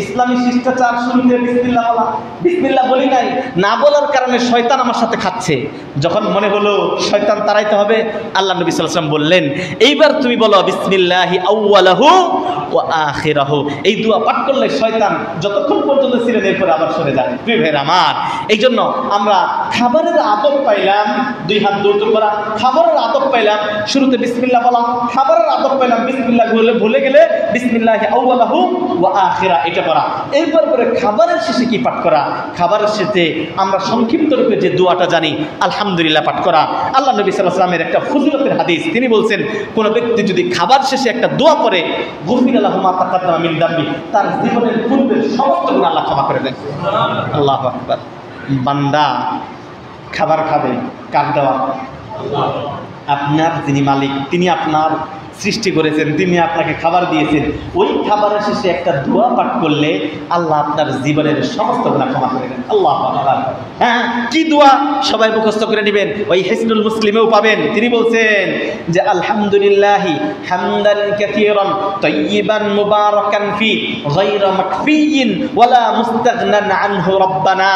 ইসলামী শিষ্টাচার শুরুতে বিসমিল্লাহ বলা, বিসমিল্লাহ বলি নাই, না বলার কারণে শয়তান আমার সাথে খাচ্ছে। যখন মনে হলো শয়তান তাড়াইতে হবে, আল্লাহ নবী সাল্লাল্লাহু আলাইহি ওয়াসাল্লাম বললেন, এইবার তুমি বলো বিসমিল্লাহি আউয়ালাহু ওয়া আখিরাহু। এই দোয়া পাঠ করলে শয়তান যতক্ষণ পর্যন্ত ছিলেন এরপরে আবার সরে যায়। প্রিয় ভাইরা আমার, এই জন্য আমরা খাবারের আদব পাইলাম 2 হাত ধৌত করা, খাবারের আদব পাইলাম শুরুতে বিসমিল্লাহ বলা, খাবারের আদব পাইলাম বিসমিল্লাহ ভুলে গেলে বিসমিল্লাহি আউয়ালাহু ওয়া আখিরা এটা করা। এরপর করে খাবারের শেষে কি পাঠ করা? খাবারের শেষে আমরা সংক্ষিপ্ত রূপে যে দোয়াটা জানি, আলহামদুলিল্লাহ পাঠ করা। আল্লাহ নবী সাল্লাল্লাহু আলাইহি ওয়াসাল্লামের একটা ফজিলতের হাদিস, তিনি বলছেন, কোন ব্যক্তি যদি খাবার শেষে একটা দোয়া পড়ে, গফিরা লাহু মা তাকাদ্দামা মিন যামবি, তার জীবনের পূর্বের সমস্ত গুনাহ আল্লাহ ক্ষমা করে দেন। আল্লাহু আকবার। বান্দা খাবার খাবে, কার দেওয়া? আপনার যিনি মালিক, তিনি আপনার সৃষ্টি করেছেন, তিনি আপনাকে খাবার দিয়েছেন। ওই খাবারের শেষে একটা দোয়া পাঠ করলে আল্লাহ আপনার জীবনের সমস্ত গুনাহ ক্ষমা করে দেন। আল্লাহু আকবার। হ্যাঁ, কি দোয়া? সবাই মুখস্থ করে নেবেন, ওই হিসনুল মুসলিমেও পাবেন। তিনি বলছেন যে আলহামদুলিল্লাহি হামদান কাসীরান তাইয়িবান মুবারাকান ফি গায়রা মাকফিয়িন ওয়ালা মুস্তাগনান আনহু রাব্বানা।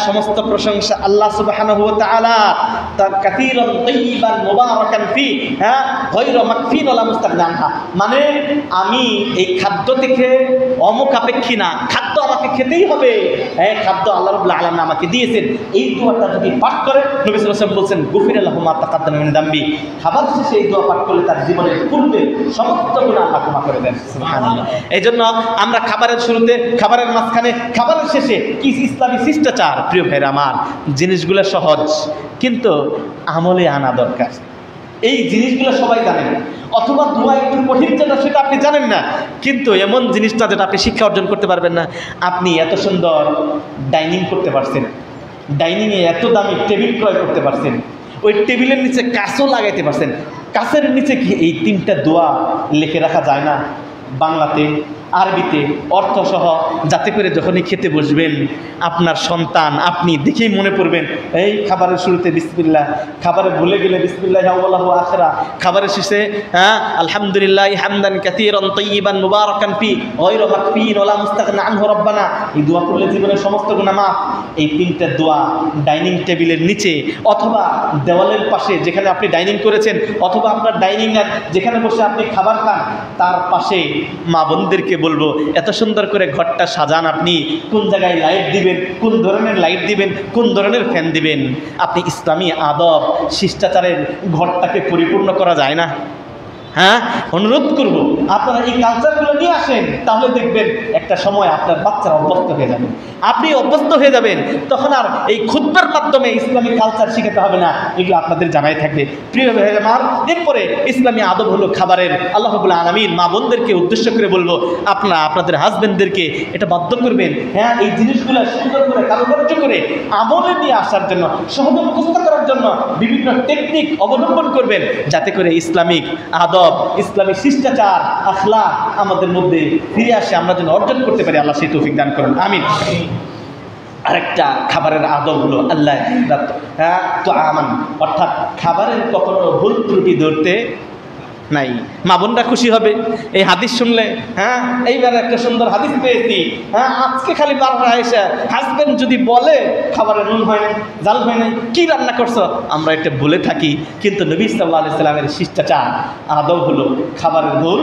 সমস্ত প্রশংসা আল্লাহ সুবহানাহু ওয়া তাআলা, তার কাসীরান তাইয়িবান মুবারাকান ফি গায়রা মাকফিয়িন ওয়ালা মুস্তাগনান আনহা। মানে আমি এই খাদ্য থেকে অমুখাপেক্ষী না, খাদ্য আমাকে খেতেই হবে। খাদ্য আল্লাহ রাব্বুল আলামিন আমাকে দিয়েছেন। এই দোয়াটা যদি পাঠ করে, নবী সাল্লাল্লাহু আলাইহি ওয়াসাল্লাম বলছেন গুফিরা লাহু মা তাকাদ্দামা মিন যামবি। খাবার শেষে এই দোয়া পাঠ করলে তার জীবনের পূর্বে সমস্ত গুনাহ আল্লাহ ক্ষমা করে দেন। সুবহানাল্লাহ। এই জন্য আমরা খাবারের শুরুতে, খাবারের মাঝখানে, খাবারের শেষে কি ইসলামী শিষ্টাচার। প্রিয় ভাইরা আমার, জিনিসগুলো সহজ কিন্তু আমলে আনা দরকার। এই জিনিসগুলো সবাই জানেন, অথবা দোয়া একটু কঠিন যেটা সেটা আপনি জানেন না, কিন্তু এমন জিনিসটা যেটা আপনি শিক্ষা অর্জন করতে পারবেন না। আপনি এত সুন্দর ডাইনিং করতে পারছেন, ডাইনিংয়ে এত দামি টেবিল ক্রয় করতে পারছেন, ওই টেবিলের নিচে কাঁচও লাগাইতে পারছেন। কাঁচের নিচে কি এই 3টা দোয়া লিখে রাখা যায় না? বাংলাতে, আরবিতে, অর্থসহ, যাতে করে যখনই খেতে বসবেন আপনার সন্তান, আপনি দেখেই মনে পড়বেন এই খাবারের শুরুতে বিসমিল্লাহ, খাবারে ভুলে গেলে বিসমিল্লাহ আউয়ালাহু আখিরা, খাবারের শেষে আলহামদুলিল্লাহ হামদান কাসীরান তাইয়িবান মুবারাকান ফি গায়রা মাকফিয়িন ওয়ালা মুস্তাগনা আনহু রাব্বানা। এই দোয়া করলে জীবনের সমস্ত গুনাহ মাফ। এই 3টা দোয়া ডাইনিং টেবিলের নিচে অথবা দেওয়ালের পাশে যেখানে আপনি ডাইনিং করেছেন, অথবা আপনার ডাইনিং যেখানে বসে আপনি খাবার খান তার পাশে মা বোনদেরকে বলবো এত সুন্দর করে ঘরটা সাজান। আপনি কোন জায়গায় লাইট দিবেন, কোন ধরনের লাইট দিবেন, কোন ধরনের ফ্যান দিবেন। আপনি ইসলামী আদব শিষ্টাচারের ঘরটাকে পরিপূর্ণ করা যায় না? হ্যাঁ, অনুরোধ করব আপনারা এই কালচারগুলো নিয়ে আসেন, তাহলে দেখবেন একটা সময় আপনার বাচ্চারা অভ্যস্ত হয়ে যাবে, আপনি অভ্যস্ত হয়ে যাবেন। তখন আর এই খুতবার মাধ্যমে ইসলামী কালচার শিখাতে হবে না, এগুলো আপনাদের জানাই থাকবে। প্রিয় ভাই আমার, এরপরে ইসলামী আদব হলো খাবারের। আল্লাহ রাব্বুল আলামিন মা বোনদেরকে উদ্দেশ্য করে বলবো, আপনারা আপনাদের হাজবেন্ডদেরকে এটা বাধ্য করবেন, হ্যাঁ, এই জিনিসগুলো সুন্দর করে কারুকার্য করে আমলে নিয়ে আসার জন্য, সহজে মুখস্থ করার জন্য বিভিন্ন টেকনিক অবলম্বন করবেন, যাতে করে ইসলামিক আদব, ইসলামী শিষ্টাচার, আখলাক আমাদের মধ্যে ফিরে আসে, আমরা যেন অর্জন করতে পারি। আল্লাহ সেই তৌফিক দান করুন, আমিন। আরেকটা খাবারের আদব হলো আল্লাহ তো আমান, অর্থাৎ খাবারের কখনো ভুল ত্রুটি ধরতে নাই। মা বোনরা খুশি হবে এই হাদিস শুনলে। হ্যাঁ, এইবার একটা সুন্দর হাদিস পেয়েছি। হ্যাঁ, আজকে খালি বারবার এসে হাজবেন্ড যদি বলে খাবারে নুন হয় নাই, জাল হয় নাই, কি রান্না করছো, আমরা এটা বলে থাকি। কিন্তু নবী সাল্লাল্লাহু আলাইহি সাল্লামের শিষ্টাচার আদব হলো খাবারের ভুল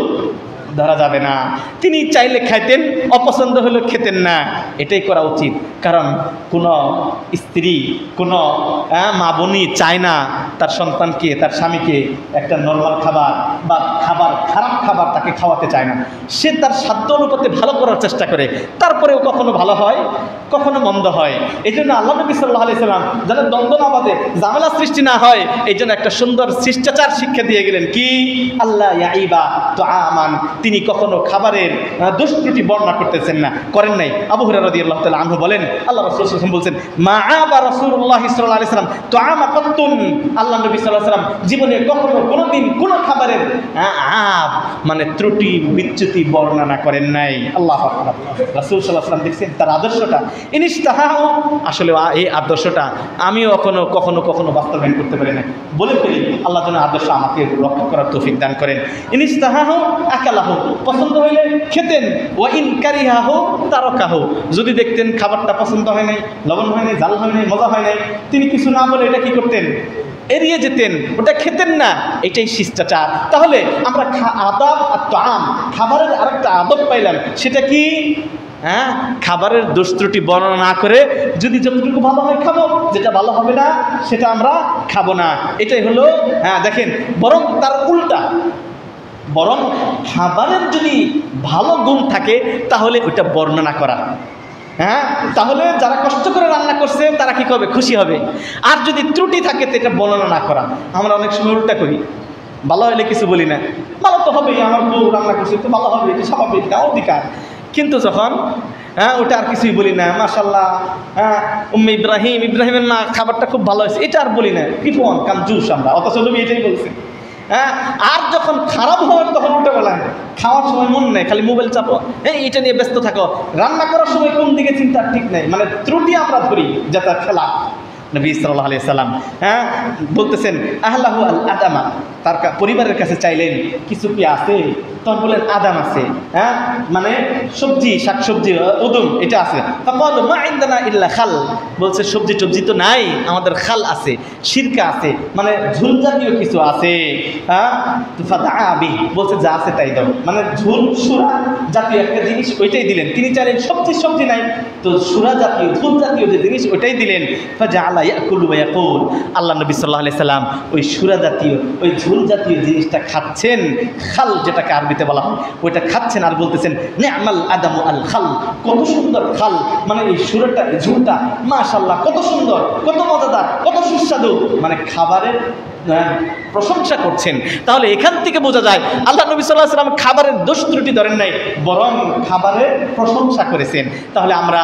ধরা যাবে না। তিনি চাইলে খাইতেন, অপছন্দ হলে খেতেন না, এটাই করা উচিত। কারণ কোনো স্ত্রী, কোনো মা বোনই চায় না তার সন্তানকে, তার স্বামীকে একটা নর্মাল খাবার বা খারাপ খাবার তাকে খাওয়াতে চায় না। সে তার সাধ্য অনুপাতে ভালো করার চেষ্টা করে, তারপরেও কখনো ভালো হয়, কখনো মন্দ হয়। এই জন্য আল্লাহ নবী সাল্লাল্লাহু আলাইহি সাল্লাম যেন দ্বন্দ্ব না বাঁধে, ঝামেলা সৃষ্টি না হয়, এই জন্য একটা সুন্দর শিষ্টাচার শিক্ষা দিয়ে গেলেন। কি? আল্লাহ ইয়াইবা তো আমান, তিনি কখনো খাবারের দোষ ত্রুটি বর্ণনা করতেছেন না, করেন নাই। আবু হুরায়রা রাদিয়াল্লাহু তাআলা আনহু বলেন, আল্লাহ রাসূল সাল্লাল্লাহু আলাইহি ওয়াসাল্লাম বলছেন, মা আবা রাসূলুল্লাহ সাল্লাল্লাহু আলাইহি ওয়াসাল্লাম তুআমা কাত্তুন, আল্লাহ নবী সাল্লাল্লাহু আলাইহি ওয়াসাল্লাম জীবনে কখনো কোনোদিন কোনো খাবারের মানে ত্রুটি বিচ্যুতি বর্ণনা করেন নাই। আল্লাহু আকবার। রাসূল সাল্লাল্লাহু আলাইহি ওয়াসাল্লাম দেখছেন তার আদর্শটা, ইনিস্তাহাউ, আসলে এই আদর্শটা আমিও কখনো বাস্তবায়ন করতে পারি না, বলে ফেলি। আল্লাহ যেন আদর্শ আমাকে রক্ষা করার তৌফিক দান করেন। ইনিস্তাহাউ আকালাহু, পছন্দ হইলে খেতেন, ওয়া ইন কারিহাহু তারাকাহু, যদি দেখতেন খাবারটা পছন্দ হয় নাই, লবণ হয় নাই, জাল হয় নাই, মজা হয় নাই, তিনি কিছু না বলে এটা কি করতেন? এড়িয়ে যেতেন, ওটা খেতেন না। এটাই শিষ্টাচার। তাহলে আমরা আদব আর তাআম, খাবারের আরেকটা আদব পাইলাম, সেটা কি? হ্যাঁ, খাবারের দোষ ত্রুটি বর্ণনা না করে, যদি যতটুকু ভালো হয় খাবো, যেটা ভালো হবে না সেটা আমরা খাবো না। এটাই হলো, হ্যাঁ দেখেন, বরং তার উল্টা, বরং খাবারের যদি ভালো গুণ থাকে তাহলে ওইটা বর্ণনা করা। হ্যাঁ, তাহলে যারা কষ্ট করে রান্না করছে তারা কি করবে? খুশি হবে। আর যদি ত্রুটি থাকে তো এটা বর্ণনা না করা। আমরা অনেক সময় উল্টা করি, ভালো হলে কিছু বলি না, ভালো তো হবেই, আমার বউ রান্না করছে তো ভালো হবে, এটা স্বাভাবিক, অধিকার। কিন্তু যখন হ্যাঁ, ওটা আর কিছুই বলি না, মাশাআল্লাহ, হ্যাঁ উম্মে ইব্রাহিমের মা খাবারটা খুব ভালো হয়েছে, এটা আর বলি না, কৃপণ কামজুস আমরা, অথচ নবী এটাই বলছে। হ্যাঁ, আর যখন খারাপ হয় তখন ওটা বলা হয়, খাওয়ার সময় মন নেই, খালি মোবাইল চাপো, হ্যাঁ এটা নিয়ে ব্যস্ত থাকো, রান্না করার সময় কোন দিকে চিন্তা ঠিক নেই, মানে ত্রুটি আমরা ধরি যেটা খেলা। নবী সাল্লাল্লাহু আলাইহি সাল্লাম হ্যাঁ বলতেছেন আহলাহু আল আদামা, তার পরিবারের কাছে চাইলেন কিছু কি আছে, তখন বললেন আদাম আছে, হ্যাঁ মানে সবজি শাকসবজি উদুম এটা আছে। ফাকালু মা ইনদানা ইল্লা খাল, বলছে সবজি টবজি তো নাই, আমাদের খাল আছে, সিরকা আছে, মানে ঝুল জাতীয় কিছু আছে। হ্যাঁ ফাদা বি, বলছে যা আছে তাই দাও, মানে ঝুল সুরা জাতীয় একটা জিনিস ওইটাই দিলেন। তিনি চাইলেন সবজি নাই, তো সুরা জাতীয় ঝুল জাতীয় যে জিনিস ওইটাই দিলেন। ফাজাআলা ইয়াকুলু ওয়া ইয়াকুল, আল্লাহ নবী সাল্লাল্লাহু আলাইহি সাল্লাম ওই সুরা জাতীয় ওই ঝুল জাতীয় জিনিসটা খাচ্ছেন, খাল যেটাকে আরবিতে বলা হয়, ওইটা খাচ্ছেন আর বলতেছেন নি'মাল আদামু আল খাল, কত সুন্দর খাল, মানে এই সুরাটা ঝুলটা মাশাআল্লাহ কত সুন্দর, কত মজাদার, কত সুস্বাদু, মানে খাবারের প্রশংসা করছেন। তাহলে এখান থেকে বোঝা যায় আল্লাহ নবী সাল্লাল্লাহু আলাইহি সাল্লাম খাবারের দোষ ত্রুটি ধরেন নাই, বরং খাবারের প্রশংসা করেছেন। তাহলে আমরা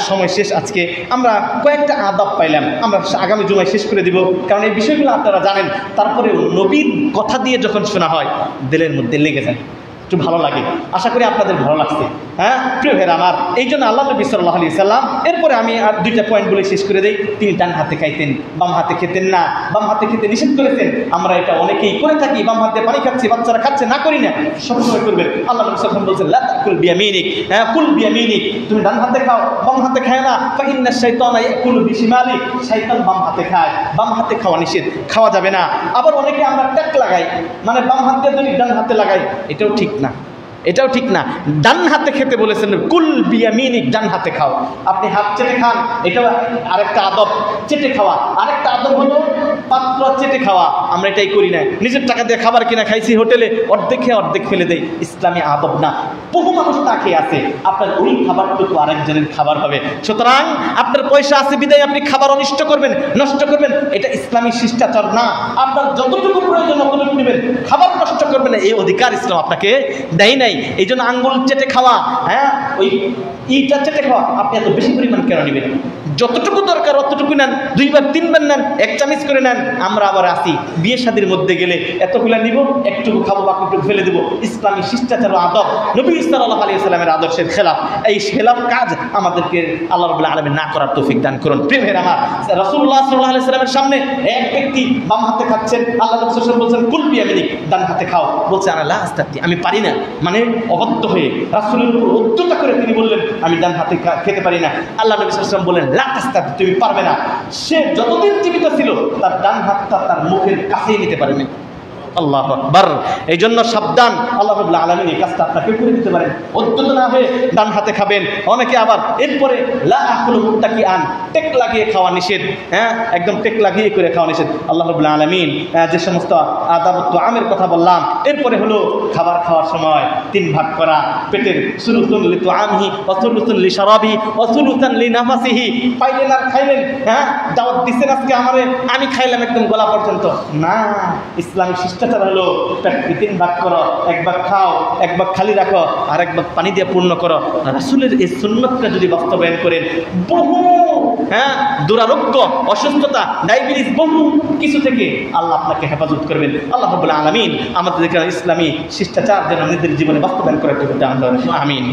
সময় শেষ, আজকে আমরা কয়েকটা আদব পাইলাম, আমরা আগামী জুমায় শেষ করে দিব, কারণ এই বিষয়গুলো আপনারা জানেন। তারপরে নবীর কথা দিয়ে যখন শোনা হয় দিলের মধ্যে লেগে যায়, একটু ভালো লাগে। আশা করি আপনাদের ভালো লাগছে। হ্যাঁ প্রিয় ভাইরা আমার, এই জন্য আল্লাহ নবী সাল্লাল্লাহু আলাইহি সাল্লাম, এরপরে আমি আর দুইটা পয়েন্ট বলে শেষ করে দেই। তিনি ডান হাতে খাইতেন, বাম হাতে খেতেন না, বাম হাতে খেতে নিষেধ করেছেন। আমরা এটা অনেকেই করে থাকি, বাম হাতে পানি খাচ্ছি, বাচ্চারা খাচ্ছে, না করি না, সবসময় করবেন। আল্লাহ নবী সাল্লাল্লাহু আলাইহি ওয়াসাল্লাম বলছেন লা তাকুল বিয়ামিনিক, হ্যাঁ কুল বিয়ামিনিক, তুমি ডান হাতে খাও, বাম হাতে খায় না। ফাইন্না শাইতানা ইয়াকুলু বিশিমালিক, শয়তান বাম হাতে খায়, বাম হাতে খাওয়া নিষেধ, খাওয়া যাবে না। আবার অনেকে আমরা ট্যাক লাগাই, মানে বাম হাতে ধরি ডান হাতে লাগাই, এটাও ঠিক না, এটাও ঠিক না। ডান হাতে খেতে বলেছেন, কুল বিয়ামিনিক, ডান হাতে খাও। আপনি হাত চেটে খান, এটাও আরেকটা আদব, চেটে খাওয়া। আরেকটা আদব হলো পাত্র চেটে খাওয়া, আমরা এটাই করি না। নিজের টাকা দিয়ে খাবার কিনা খাইছি হোটেলে, অর্ধেক খেয়ে অর্ধেক ফেলে দেয়, ইসলামী আদব না। বহু মানুষ না খেয়ে আছে, আপনার ওই খাবারটুকু আরেকজনের খাবার হবে। সুতরাং আপনার পয়সা আছে বিদায় আপনি খাবার অনিষ্ট করবেন, নষ্ট করবেন, এটা ইসলামী শিষ্টাচার না। আপনার যতটুকু প্রয়োজন অতটুকু নেবেন, খাবার নষ্ট করবেন না, এই অধিকার ইসলাম আপনাকে দেয় নাই। এই জন্য আঙ্গুল চেটে খাওয়া, হ্যাঁ ওই ইটা চেটে খাওয়া, আপনি এত বেশি পরিমাণ কেন নেবেন? যতটুকু দরকার অতটুকু নেন, 2 বার 3 বার নেন, 1 চামচ করে নেন। আমরা আবার আসি বিয়ে শাদীর মধ্যে গেলে এতগুলা নিব, একটুকু খাবো, বাকিটুকু ফেলে দেবো। ইসলামী শিষ্টাচার ও আদব নবী সাল্লাল্লাহু আলাইহি ওয়াসাল্লামের আদর্শের খেলাফ। এই খেলাফ কাজ আমাদেরকে আল্লাহ রাব্বুল আলামিন না করার তৌফিক দান করুন। প্রিয় ভাইরা আমার, রাসূলুল্লাহ সাল্লাল্লাহু আলাইহি ওয়াসাল্লামের সামনে এক ব্যক্তি বাম হাতে খাচ্ছেন, আল্লাহ রাসূল সাল্লাল্লাহু আলাইহি ওয়াসাল্লাম বলছেন কুল বিয়ামিনিক, ডান হাতে খাও। বলছে আনা লা আস্তাতি, আমি পারি না, মানে অবাধ্য হয়ে রাসূলের উপর উদ্ধতা করে তিনি বললেন আমি ডান হাতে খেতে পারি না। আল্লাহ নবী সাল্লাল্লাহু আলাইহি ওয়াসাল্লাম বললেন লা তাস্তাতি, তুমি পারবে না। সে যতদিন জীবিত ছিল তার ডান হাতটা তার মুখের কাছেই নিতে পারেনি। আল্লাহু আকবার। এই জন্য সাবধান, আল্লাহ রাব্বুল আলামিন এই কাজটা আপনাকে করে দিতে পারেন। উদ্যত না হয়ে ডান হাতে খাবেন। অনেকে আবার এরপরে লা আকুলু মুত্তাকিআন, টেক লাগিয়ে খাওয়া নিষেধ, হ্যাঁ একদম টেক লাগিয়ে করে খাওয়া নিষেধ। আল্লাহ রাব্বুল আলামিন যে সমস্ত আদাবত আমের কথা বললাম, এরপরে হলো খাবার খাওয়ার সময় 3 ভাগ করা, পেটের সুলুতুন লিতুআমিহি ওয়া সুলুতুন লিশারাবিহি ওয়া সুলুতান লিনাফাসিহি। পাইলেন আর খাইলেন, হ্যাঁ দাওয়াত দিছেন আজকে আমারে, আমি খাইলাম একদম গলা পর্যন্ত না। ইসলামী শিষ্টাচার হলো 3 ভাগ করো, 1 ভাগ খাও, 1 ভাগ খালি রাখো, আর 1 ভাগ পানি দিয়ে পূর্ণ করো। রাসূলের এই সুন্নতটা যদি বাস্তবায়ন করেন, বহু দুরারোগ্য, অসুস্থতা, ডায়াবেটিস, বহু কিছু থেকে আল্লাহ আপনাকে হেফাজত করবেন। আল্লাহ রাব্বুল আলামিন আমাদের ইসলামী শিষ্টাচার যেন নিজেদের জীবনে বাস্তবায়ন করে। আমিন।